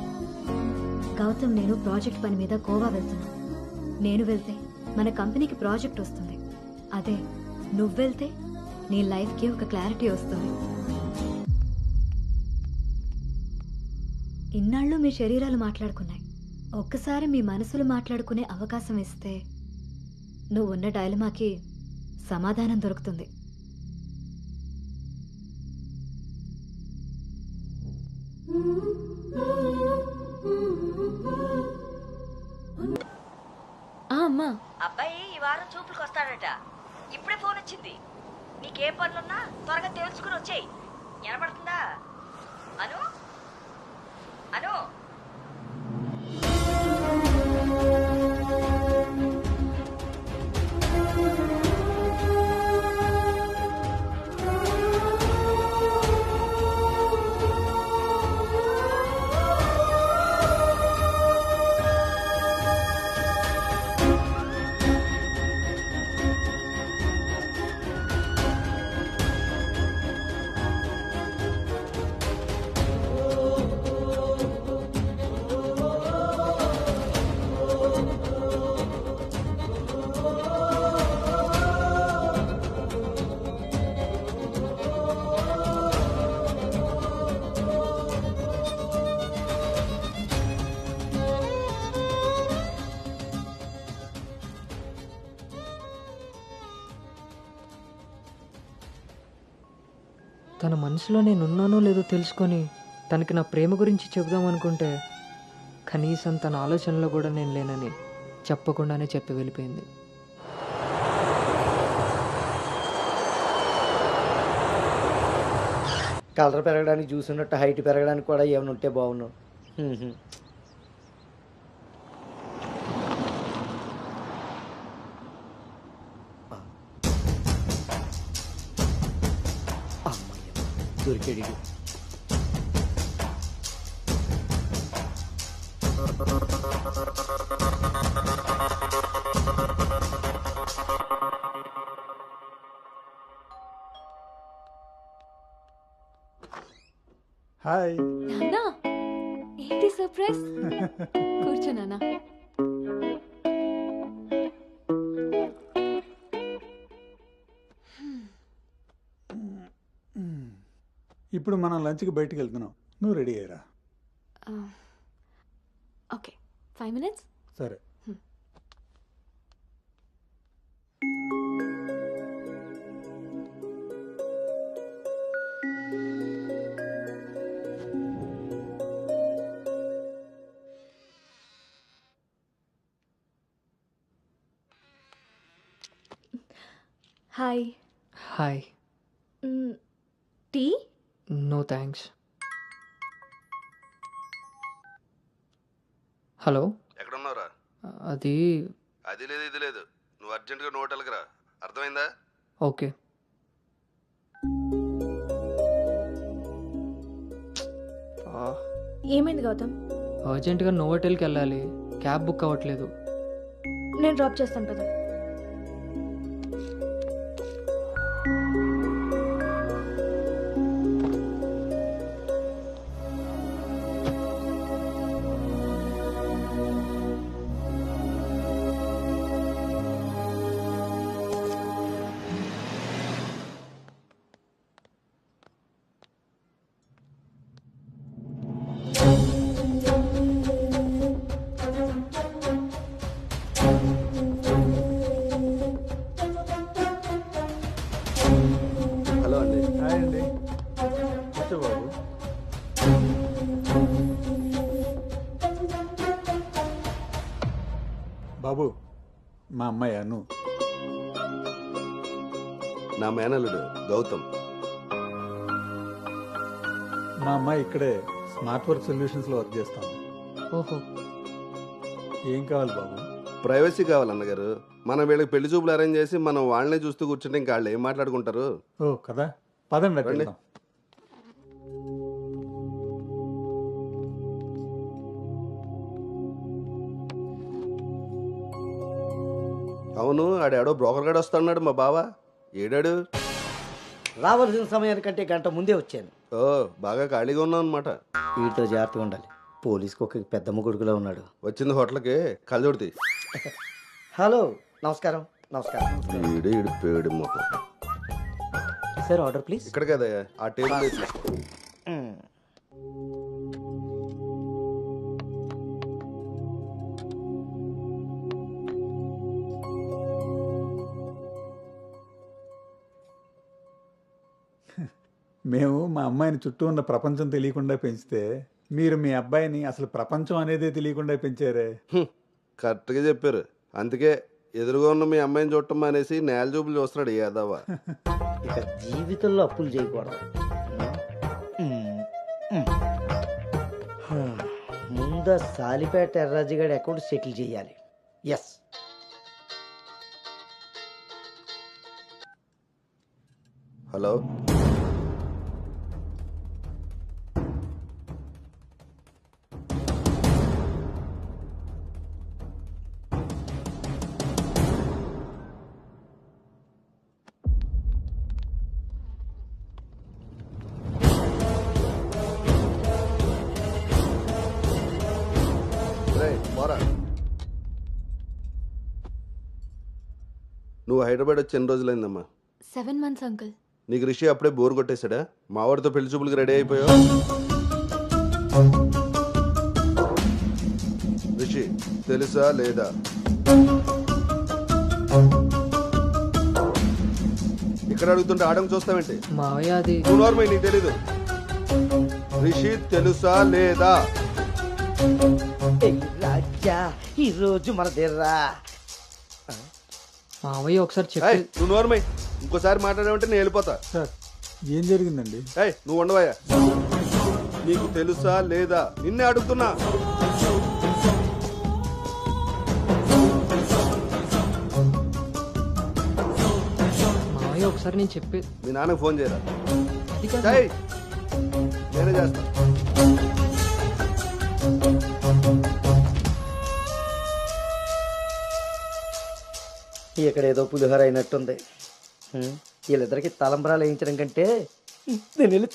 గౌతమ్ నేను ప్రాజెక్ట్ పని మీద గోవా వెళ్తున్నా. నేను వెళ్తే మన కంపెనీకి ప్రాజెక్ట్ వస్తుంది. అదే నువ్వు వెళ్తే నీ లైఫ్కి ఒక క్లారిటీ వస్తుంది. ఇన్నాళ్ళు మీ శరీరాలు మాట్లాడుకున్నాయి. ఒక్కసారి మీ మనసులు మాట్లాడుకునే అవకాశం ఇస్తే నువ్వు ఉన్న డైలమాకి సమాధానం దొరుకుతుంది. అమ్మా, అబ్బాయి ఈ వారం చూపులకు వస్తాడట. ఇప్పుడే ఫోన్ వచ్చింది. నీకే పనులున్నా త్వరగా తెలుసుకుని వచ్చేయి. వినపడుతుందా? అను అను తన మనసులో నేనున్నానో లేదో తెలుసుకొని తనకి నా ప్రేమ గురించి చెబుదాం అనుకుంటే కనీసం తన ఆలోచనలో కూడా నేను లేనని చెప్పకుండానే చెప్పి వెళ్ళిపోయింది. కలర్ పెరగడానికి చూసినట్టు హైట్ పెరగడానికి కూడా ఏమైనా ఉంటే బాగున్నావు. దొరికాడు. హాయ్. నాన్నా, ఏంటి సర్ప్రైజ్? కూర్చో నాన్న. ఇప్పుడు మనం లంచ్కి బయటికి వెళ్తున్నాం. నువ్వు రెడీ అయ్యరా. Okay, 5 minutes. సరే. Hi. Hi. Tea? No thanks. Hello, ఎక్కడున్నారా? అది అది లేదు ఇది లేదు, నువ్వు అర్జెంటుగా నువ్వు హోటల్కి రా. అర్థమైందా? ఓకే. ఏమైంది గౌతమ్? అర్జెంటుగా నోవోటెల్కి వెళ్ళాలి. క్యాబ్ బుక్ అవ్వట్లేదు. నేను డ్రాప్ చేస్తాను కదా. కూర్చో బాబు. బాబు మా అమ్మాయి అను. నా మేనల్లుడు గౌతమ్. మా అమ్మాయి ఇక్కడే స్మార్ట్ వర్క్ సొల్యూషన్స్ లో వర్క్ చేస్తాం. ఓహో, ఏం కావాలి బాబు? ప్రైవసీ కావాలన్నగారు. మనం వీళ్ళకి పెళ్లి చూపులు అరేంజ్ చేసి మనం వాళ్ళనే చూస్తూ కూర్చుంటే ఇంకా వాళ్ళు ఏం మాట్లాడుకుంటారు? ఓ కదా, పదండి అటు రండి. వెళ్దాం. అవును, ఆడాడో బ్రోకర్ గాడు వస్తున్నాడు మా బావ. ఏడాడు? రావాల్సిన సమయానికంటే గంట ముందే వచ్చాను. ఓ, బాగా ఖాళీగా ఉన్నావు అనమాట. వీటితో జాగ్రత్తగా ఉండాలి. పోలీస్కి ఒక పెద్ద ముగుడుగులో ఉన్నాడు. వచ్చింది హోటల్కి కళ్ళజోడితే. హలో, నమస్కారం. నమస్కారం. ఈడు పేడు మొత్తం. Sir order please. ఇక్కడ కదా ఆ టేబుల్ తీసుకో. మేము మా అమ్మాయిని చుట్టూ ఉన్న ప్రపంచం తెలియకుండా పెంచితే మీరు మీ అబ్బాయిని అసలు ప్రపంచం అనేదే తెలియకుండా పెంచారే. కరెక్ట్గా చెప్పారు. అందుకే ఎదురుగా ఉన్న మీ అమ్మాయిని చూడటం మానేసి నేల చూపులు చూస్తున్నాడు యాదవ. ఇక జీవితంలో అప్పులు చేయకూడదు. ముందు సాలిపేట ఎర్రాజు గారి అకౌంట్ సెటిల్ చేయాలి. ఎస్. హలో, పోరా. నువ్వు హైదరాబాద్ వచ్చి ఎన్ని రోజులైందమ్మా? 7 months అంకుల్. నీకు రిషి అప్పుడే బోర్ కొట్టేశాడా? మావాడితో పెళ్లి చూపులకి రెడీ అయిపోయావు. రిషి తెలుసా లేదా? ఇక్కడ అడుగుతుంటే ఆడం చూస్తావేంటి? మావయ్య అది నువ్వు నోర్మై, నీకు తెలీదు. రిషి తెలుసా లేదా? రాజా ఈ రోజు మన దగ్గర మావయ్య ఒకసారి చెప్పి. నువ్వు నోర్మై, ఇంకోసారి మాట్లాడామంటే నేను వెళ్ళిపోతా. సార్ ఏం జరిగిందండి? నువ్వు ఉండవయ్యా. నీకు తెలుసా లేదా? నిన్నే అడుగుతున్నా. మావయ్య ఒకసారి నేను చెప్పి. మీ నాన్నకు ఫోన్ చేయరా? అది కాదు. నేనే చేస్తా. ఇక్కడ ఏదో పులిహోర అయినట్టుంది. వీళ్ళిద్దరికి తలంబరాలు వేయించడం కంటే నేను వెళ్ళి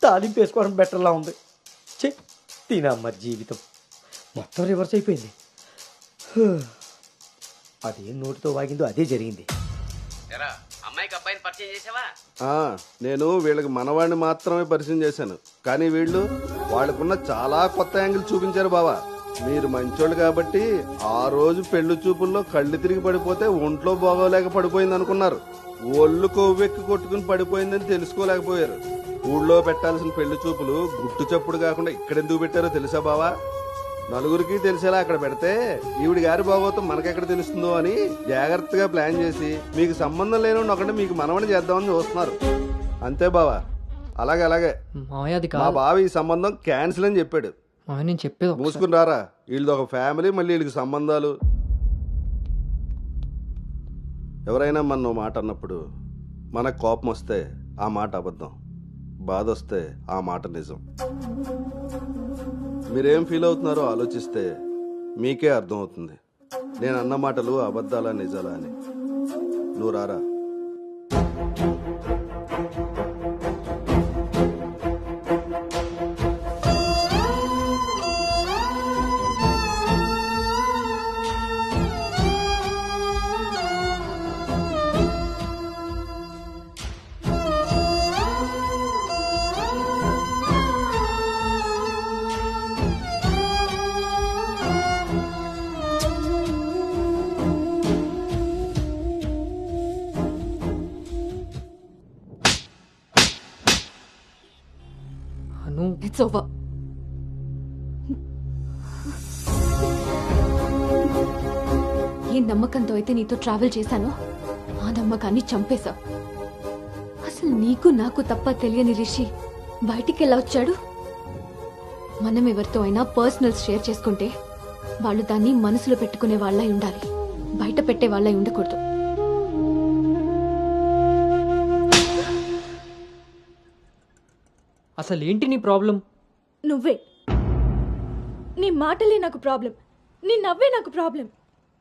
తాలింపు వేసుకోవడం బెటర్లా ఉంది. చె తినమ్మ జీవితం మొత్తం రివర్స్ అయిపోయింది. అదేం నోటితో వాగిందో అదే జరిగింది. అమ్మాయికి అబ్బాయిని పరిచయం చేసావా? నేను వీళ్ళకి మనవాడిని మాత్రమే పరిచయం చేశాను. కానీ వీళ్ళు వాళ్ళకున్న చాలా కొత్త యాంగిల్ చూపించారు బావా. మీరు మంచోళ్ళు కాబట్టి ఆ రోజు పెళ్లి చూపుల్లో కళ్ళు తిరిగి పడిపోతే ఒంట్లో బాగోలేక పడిపోయింది అనుకున్నారు. ఒళ్ళు కొవ్వెక్కి కొట్టుకుని పడిపోయిందని తెలుసుకోలేకపోయారు. ఊళ్ళో పెట్టాల్సిన పెళ్లి చూపులు గుట్టు చప్పుడు కాకుండా ఇక్కడెందుకు పెట్టారో తెలుసా బావా? నలుగురికి తెలిసేలా అక్కడ పెడితే ఈవిడి గారి బాగోతం మనకెక్కడ తెలుస్తుందో అని జాగ్రత్తగా ప్లాన్ చేసి మీకు సంబంధం లేని ఒకటి మీకు మనవని చేద్దామని చూస్తున్నారు. అంతే బావా. అలాగే అలాగే మావయ్య అది మా బావ ఈ సంబంధం క్యాన్సిల్ అని చెప్పాడు. నేను చెప్పేది మూసుకుని రారా. వీళ్ళది ఒక ఫ్యామిలీ, మళ్ళీ వీళ్ళకి సంబంధాలు. ఎవరైనా మన మాట అన్నప్పుడు మనకు కోపం వస్తే ఆ మాట అబద్ధం, బాధ వస్తే ఆ మాట నిజం. మీరేం ఫీల్ అవుతున్నారో ఆలోచిస్తే మీకే అర్థమవుతుంది నేను అన్న మాటలు అబద్ధాలా నిజాలా అని. నువ్వు రారా. అను ఇట్స్ ఓవర్. ఏ నమ్మకంతో అయితే నీతో ట్రావెల్ చేశానో ఆ నమ్మకాన్ని చంపేశా. అసలు నీకు నాకు తప్ప తెలియని రిషి బయటికి ఎలా వచ్చాడు? మనం ఎవరితో అయినా పర్సనల్స్ షేర్ చేసుకుంటే వాళ్ళు దాన్ని మనసులో పెట్టుకునే వాళ్ళై ఉండాలి, బయట పెట్టే వాళ్ళై ఉండకూడదు. అసలు ఏంటి నీ ప్రాబ్లం? నువ్వే. నీ మాటలే నాకు ప్రాబ్లం, నీ నవ్వే నాకు ప్రాబ్లం.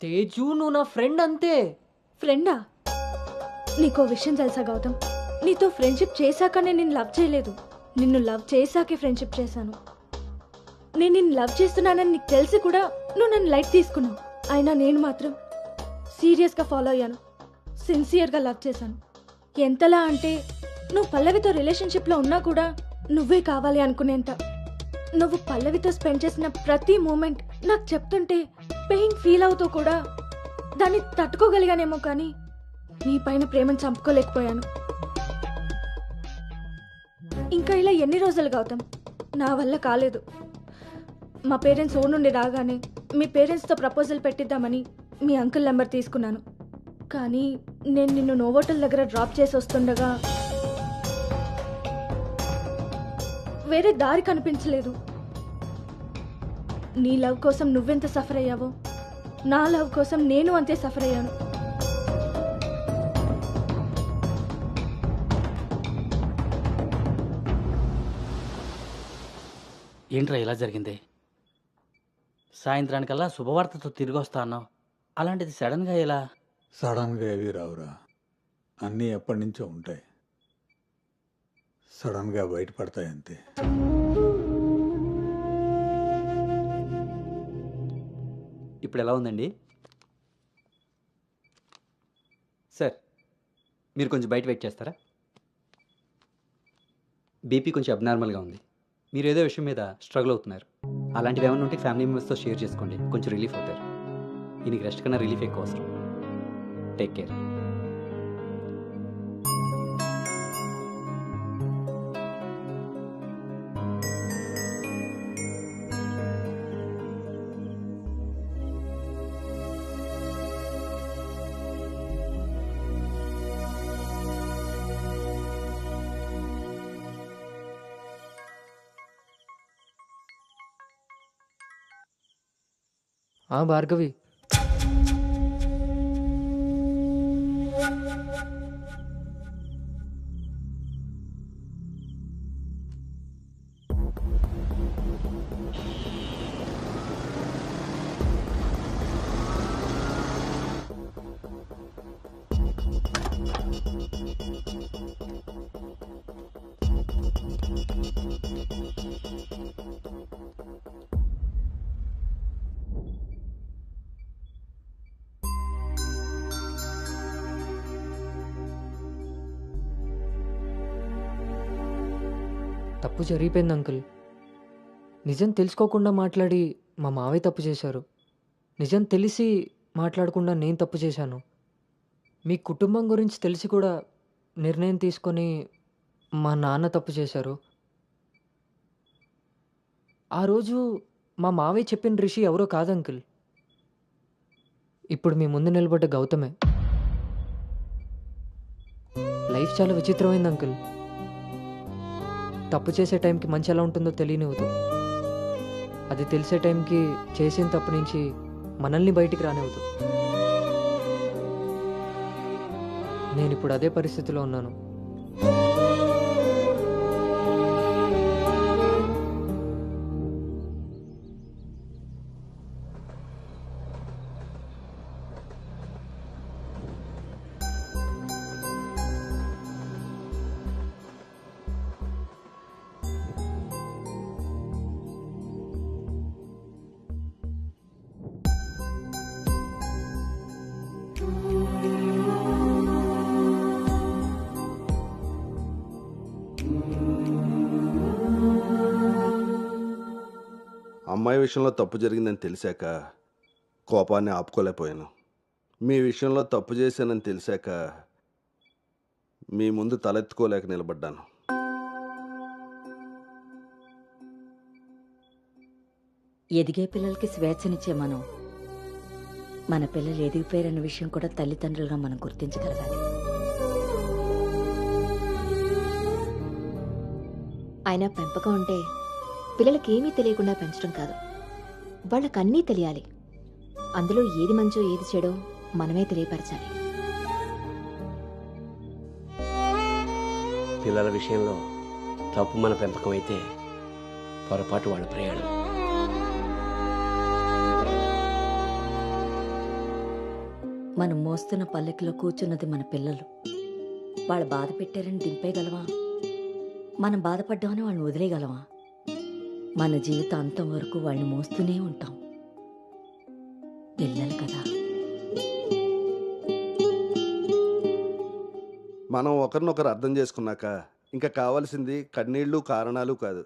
తేజు, నువ్వు నా ఫ్రెండ్ అంతే. ఫ్రెండా? నీకో విషయం తెలుసా గౌతమ్, నీతో ఫ్రెండ్షిప్ చేశాకనే నేను లవ్ చేయలేదు, నిన్ను లవ్ చేశాకే ఫ్రెండ్షిప్ చేశాను. నేను నిన్ను లవ్ చేస్తున్నానని నీకు తెలిసి కూడా నువ్వు నన్ను లైట్ తీసుకున్నావు. అయినా నేను మాత్రం సీరియస్గా ఫాలో అయ్యాను, సిన్సియర్గా లవ్ చేశాను. ఎంతలా అంటే నువ్వు పల్లవితో రిలేషన్షిప్లో ఉన్నా కూడా నువ్వే కావాలి అనుకునేంత. నువ్వు పల్లవితో స్పెండ్ చేసిన ప్రతి మూమెంట్ నాకు చెప్తుంటే పెయిన్ ఫీల్ అవుతూ కూడా దాన్ని తట్టుకోగలిగానేమో, కానీ నీ పైన ప్రేమను చంపుకోలేకపోయాను. ఇంకా ఇలా ఎన్ని రోజులు గౌతమ్? నా వల్ల కాలేదు. మా పేరెంట్స్ ఊరు నుండి రాగానే మీ పేరెంట్స్తో ప్రపోజల్ పెట్టిద్దామని మీ అంకుల్ నెంబర్ తీసుకున్నాను. కానీ నేను నిన్ను నోవోటల్ దగ్గర డ్రాప్ చేసి వస్తుండగా వేరే దారి కనిపించలేదు. నీ లవ్ కోసం నువ్వెంత సఫర్ అయ్యావో నా లవ్ కోసం నేను అంతే సఫర్ అయ్యాను. ఏంట్రా ఇలా జరిగింది? సాయంత్రానికల్లా శుభవార్తతో తిరిగి వస్తా అన్నావు, అలాంటిది సడన్గా ఇలా? సడన్గా ఏవి రావురా, అన్నీ ఎప్పటి నుంచో ఉంటాయి, సడన్గా బయటపడతాయి అంతే. ఇప్పుడు ఎలా ఉందండి సార్? మీరు కొంచెం బయట వెయిట్ చేస్తారా? బీపీ కొంచెం అబ్నార్మల్గా ఉంది. మీరు ఏదో విషయం మీద స్ట్రగుల్ అవుతున్నారు. అలాంటివి ఏమైనా ఉంటే ఫ్యామిలీ మెంబర్స్తో షేర్ చేసుకోండి, కొంచెం రిలీఫ్ అవుతారు. ఈయనకి రెస్ట్ కన్నా రిలీఫ్ ఎక్కువ అవసరం. Take care. భార్గవి, తప్పు జరిగిపోయింది అంకుల్. నిజం తెలుసుకోకుండా మాట్లాడి మా మావయ్య తప్పు చేశారు. నిజం తెలిసి మాట్లాడకుండా నేను తప్పు చేశాను. మీ కుటుంబం గురించి తెలిసి కూడా నిర్ణయం తీసుకొని మా నాన్న తప్పు చేశారు. ఆ రోజు మా మావయ్య చెప్పిన రిషి ఎవరో కాదు అంకుల్, ఇప్పుడు మీ ముందు నిలబడ్డ గౌతమే. లైఫ్ చాలా విచిత్రమైంది అంకుల్. తప్పు చేసే టైంకి మంచి ఎలా ఉంటుందో తెలియనివ్వదు, అది తెలిసే టైంకి చేసిన తప్పు నుంచి మనల్ని బయటికి రానివ్వదు. నేను ఇప్పుడు అదే పరిస్థితిలో ఉన్నాను. అమ్మాయి విషయంలో తప్పు జరిగిందని తెలిసాక కోపాన్ని ఆపుకోలేకపోయాను. మీ విషయంలో తప్పు చేశానని తెలిసాక మీ ముందు తలెత్తుకోలేక నిలబడ్డాను. ఎదిగే పిల్లలకి స్వేచ్ఛనిచ్చే మనం మన పిల్లలు ఎదిగిపోయారన్న విషయం కూడా తల్లిదండ్రులుగా మనం గుర్తించగలగాలి. అయినా పెంపకం అంటే పిల్లలకి ఏమీ తెలియకుండా పెంచడం కాదు, వాళ్ళకన్నీ తెలియాలి. అందులో ఏది మంచో ఏది చెడో మనమే తెలియపరచాలి. పిల్లల విషయంలో తప్పు మన పెంపకం అయితే పొరపాటు వాళ్ళ ప్రయాణం. మనం మోస్తున్న పల్లెకిలో కూర్చున్నది మన పిల్లలు. వాళ్ళు బాధ పెట్టారని దింపేయగలవా? మనం బాధపడ్డామని వాళ్ళని వదిలేయగలవా? మన జీవితం అంతం వరకు వాళ్ళని మోస్తూనే ఉంటాం. పిల్లలు కదా. మనం ఒకరినొకరు అర్థం చేసుకున్నాక ఇంకా కావాల్సింది కన్నీళ్లు కారణాలు కాదు.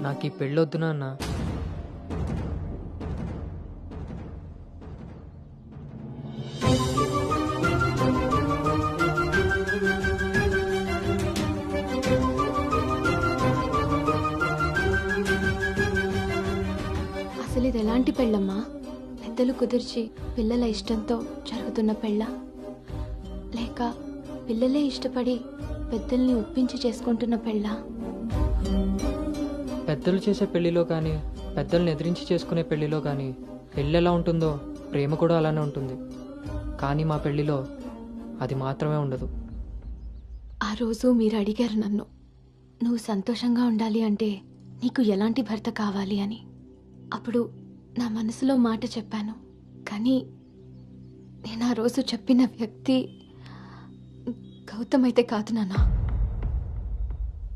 నాకు ఈ పెళ్ళొద్దు నాన్న. అసలు ఇది ఎలాంటి పెళ్ళమ్మా? పెద్దలు కుదిర్చి పిల్లల ఇష్టంతో జరుగుతున్న పెళ్ళ, లేక పిల్లలే ఇష్టపడి పెద్దల్ని ఒప్పించి చేసుకుంటున్న పెళ్ళ? పెద్దలు చేసే పెళ్లిలో కానీ పెద్దల్ని ఎదిరించి చేసుకునే పెళ్లిలో కానీ పెళ్ళి ఎలా ఉంటుందో ప్రేమ కూడా అలానే ఉంటుంది. కానీ మా పెళ్లిలో అది మాత్రమే ఉండదు. ఆ రోజు మీరు అడిగారు నన్ను, నువ్వు సంతోషంగా ఉండాలి అంటే నీకు ఎలాంటి భర్త కావాలి అని. అప్పుడు నా మనసులో మాట చెప్పాను. కానీ నేను ఆ రోజు చెప్పిన వ్యక్తి గౌతమ్ అయితే కాదు నాన్న.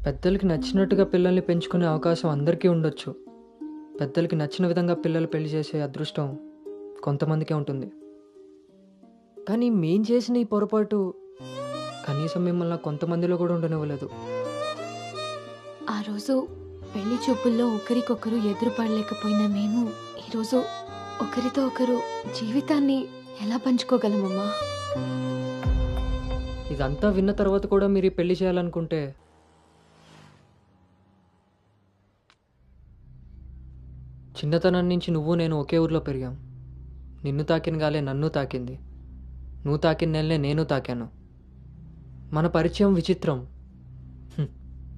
పెద్దలకి నచ్చినట్టుగా పిల్లల్ని పెంచుకునే అవకాశం అందరికీ ఉండొచ్చు. పెద్దలకి నచ్చిన విధంగా పిల్లలు పెళ్లి చేసే అదృష్టం కొంతమందికే ఉంటుంది. కానీ మేం చేసిన ఈ పొరపాటు కనీసం మిమ్మల్ని కొంతమందిలో కూడా ఉండనివ్వలేదు. ఆ రోజు పెళ్లి చూపుల్లో ఒకరికొకరు ఎదురుపడలేకపోయినా మేము ఈరోజు ఒకరితో ఒకరు జీవితాన్ని ఎలా పంచుకోగలమమ్మా? ఇదంతా విన్న తర్వాత కూడా మీరు ఈ పెళ్లి చేయాలనుకుంటే చిన్నతనం నుంచి నువ్వు నేను ఒకే ఊర్లో పెరిగాం. నిన్ను తాకిన గాలే నన్ను తాకింది, నువ్వు తాకిన నెలనే నేను తాకాను. మన పరిచయం విచిత్రం,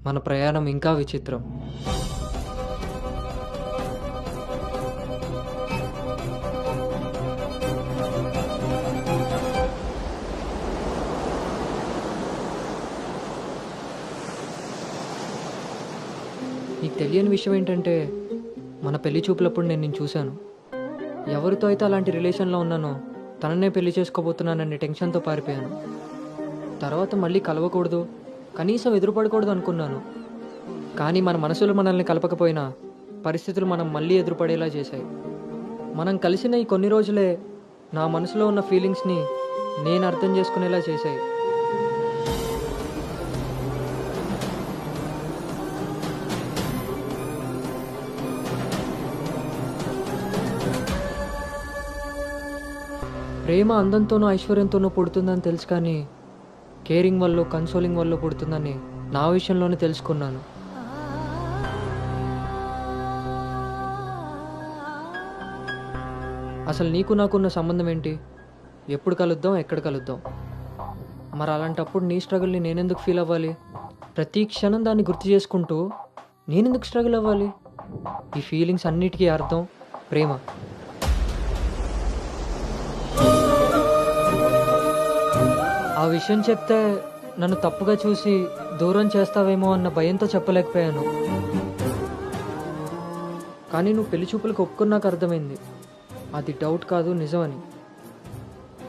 మన ప్రయాణం ఇంకా విచిత్రం. నీకు తెలియని విషయం ఏంటంటే మన పెళ్లి చూపులప్పుడు నేను నిన్ను చూశాను. ఎవరితో అయితే అలాంటి రిలేషన్లో ఉన్నానో తననే పెళ్లి చేసుకోబోతున్నానని టెన్షన్తో పారిపోయాను. తర్వాత మళ్ళీ కలవకూడదు, కనీసం ఎదురుపడకూడదు అనుకున్నాను. కానీ మన మనసులు మనల్ని కలపకపోయినా పరిస్థితులు మనం మళ్ళీ ఎదురుపడేలా చేశాయి. మనం కలిసిన ఈ కొన్ని రోజులే నా మనసులో ఉన్న ఫీలింగ్స్ని నేను అర్థం చేసుకునేలా చేశాయి. ప్రేమ అందంతోనూ ఐశ్వర్యంతోనూ పుడుతుందని తెలుసు, కానీ కేరింగ్ వల్ల కన్సోలింగ్ వల్ల పుడుతుందని నా విషయంలోనే తెలుసుకున్నాను. అసలు నీకు నాకున్న సంబంధం ఏంటి? ఎప్పుడు కలుద్దాం, ఎక్కడ కలుద్దాం? మరి అలాంటప్పుడు నీ స్ట్రగుల్ని నేనెందుకు ఫీల్ అవ్వాలి? ప్రతి క్షణం దాన్ని గుర్తు చేసుకుంటూ నేనెందుకు స్ట్రగుల్ అవ్వాలి? ఈ ఫీలింగ్స్ అన్నిటికీ అర్థం ప్రేమ. ఆ విషయం చెప్తే నన్ను తప్పుగా చూసి దూరం చేస్తావేమో అన్న భయంతో చెప్పలేకపోయాను. కానీ నువ్వు పెళ్లి చూపులకు ఒప్పుకున్నాక అర్థమైంది అది డౌట్ కాదు, నిజమని.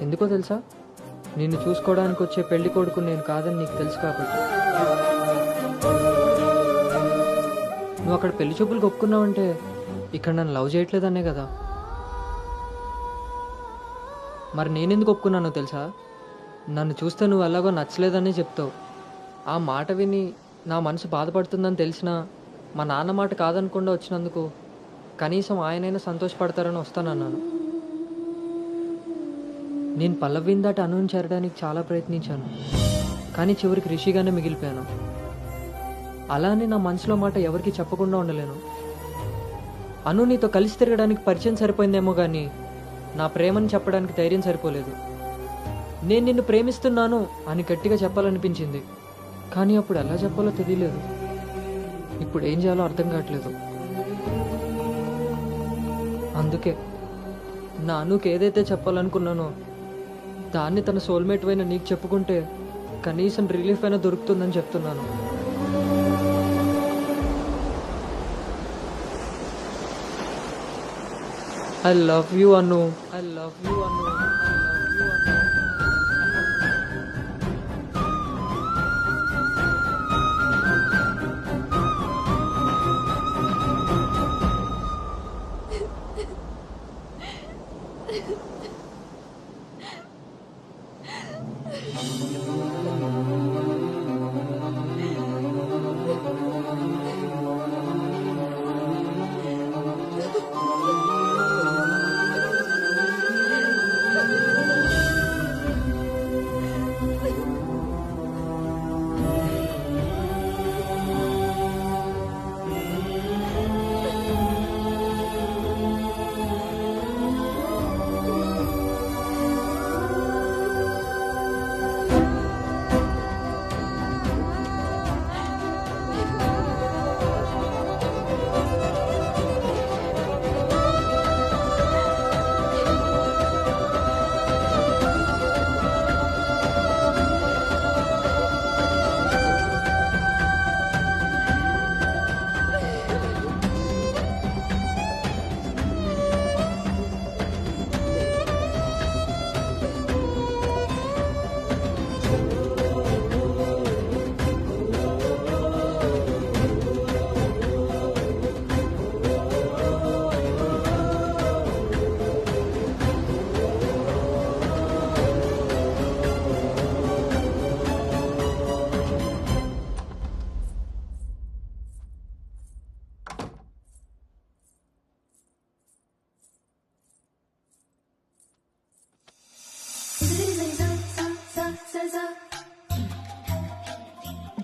ఎందుకో తెలుసా? నిన్ను చూసుకోవడానికి వచ్చే పెళ్లి కొడుకు నేను కాదని నీకు తెలుసు కాబట్టి. నువ్వు అక్కడ పెళ్లి చూపులకు ఒప్పుకున్నావంటే ఇక్కడ నన్ను లవ్ చేయట్లేదనే కదా. మరి నేనెందుకు ఒప్పుకున్నానో తెలుసా? నన్ను చూస్తే నువ్వు ఎలాగో నచ్చలేదని చెప్తావు. ఆ మాట విని నా మనసు బాధపడుతుందని తెలిసినా మా నాన్న మాట కాదనకుండా వచ్చినందుకు కనీసం ఆయనైనా సంతోషపడతారని వస్తానన్నాను. నేను పల్లవిని దాటి అనుని చేరడానికి చాలా ప్రయత్నించాను, కానీ చివరికి రిషిగానే మిగిలిపోయాను. అలా అని నా మనసులో మాట ఎవరికి చెప్పకుండా ఉండలేను. అను నీతో కలిసి తిరగడానికి పరిచయం సరిపోయిందేమో కానీ నా ప్రేమని చెప్పడానికి ధైర్యం సరిపోలేదు. నేను నిన్ను ప్రేమిస్తున్నాను అని గట్టిగా చెప్పాలనిపించింది, కానీ అప్పుడు ఎలా చెప్పాలో తెలియలేదు. ఇప్పుడు ఏం చేయాలో అర్థం కావట్లేదు. అందుకే నా అనుకు ఏదైతే చెప్పాలనుకున్నానో దాన్ని తన సోల్మేట్ అయిన నీకు చెప్పుకుంటే కనీసం రిలీఫ్ అయినా దొరుకుతుందని చెప్తున్నాను. I love you, Anu. I love you, Anu. I love you, Anu.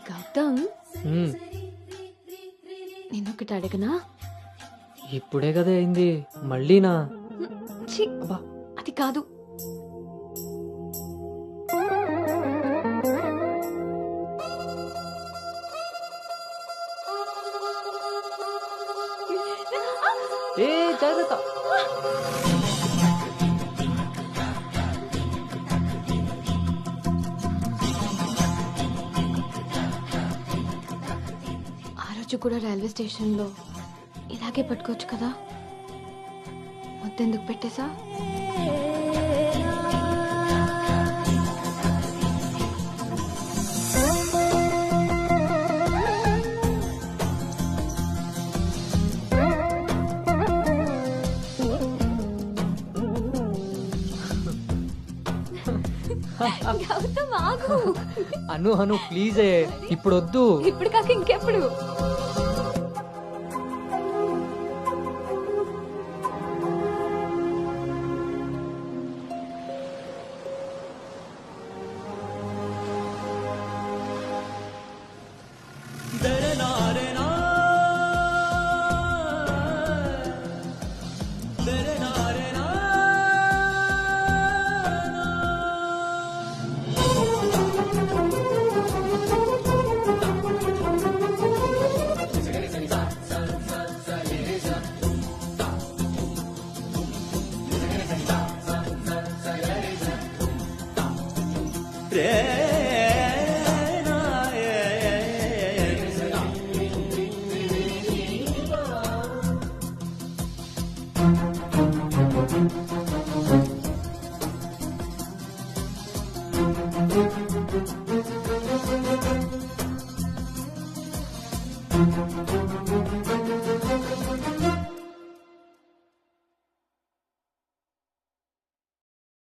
Gautam, నేనొకటి అడగనా? ఇప్పుడే కదా అయింది, మళ్ళీనా? ఛీ, అది కాదు. ఏ జాగ్రత్త. కూడా రైల్వే స్టేషన్లో ఇలాగే పట్టుకోవచ్చు కదా, మొత్తెందుకు పెట్టేసా? గౌతమ్ ఆగు. అను అను ప్లీజే, ఇప్పుడు వద్దు. ఇప్పుడు కాక ఇంకెప్పుడు? రే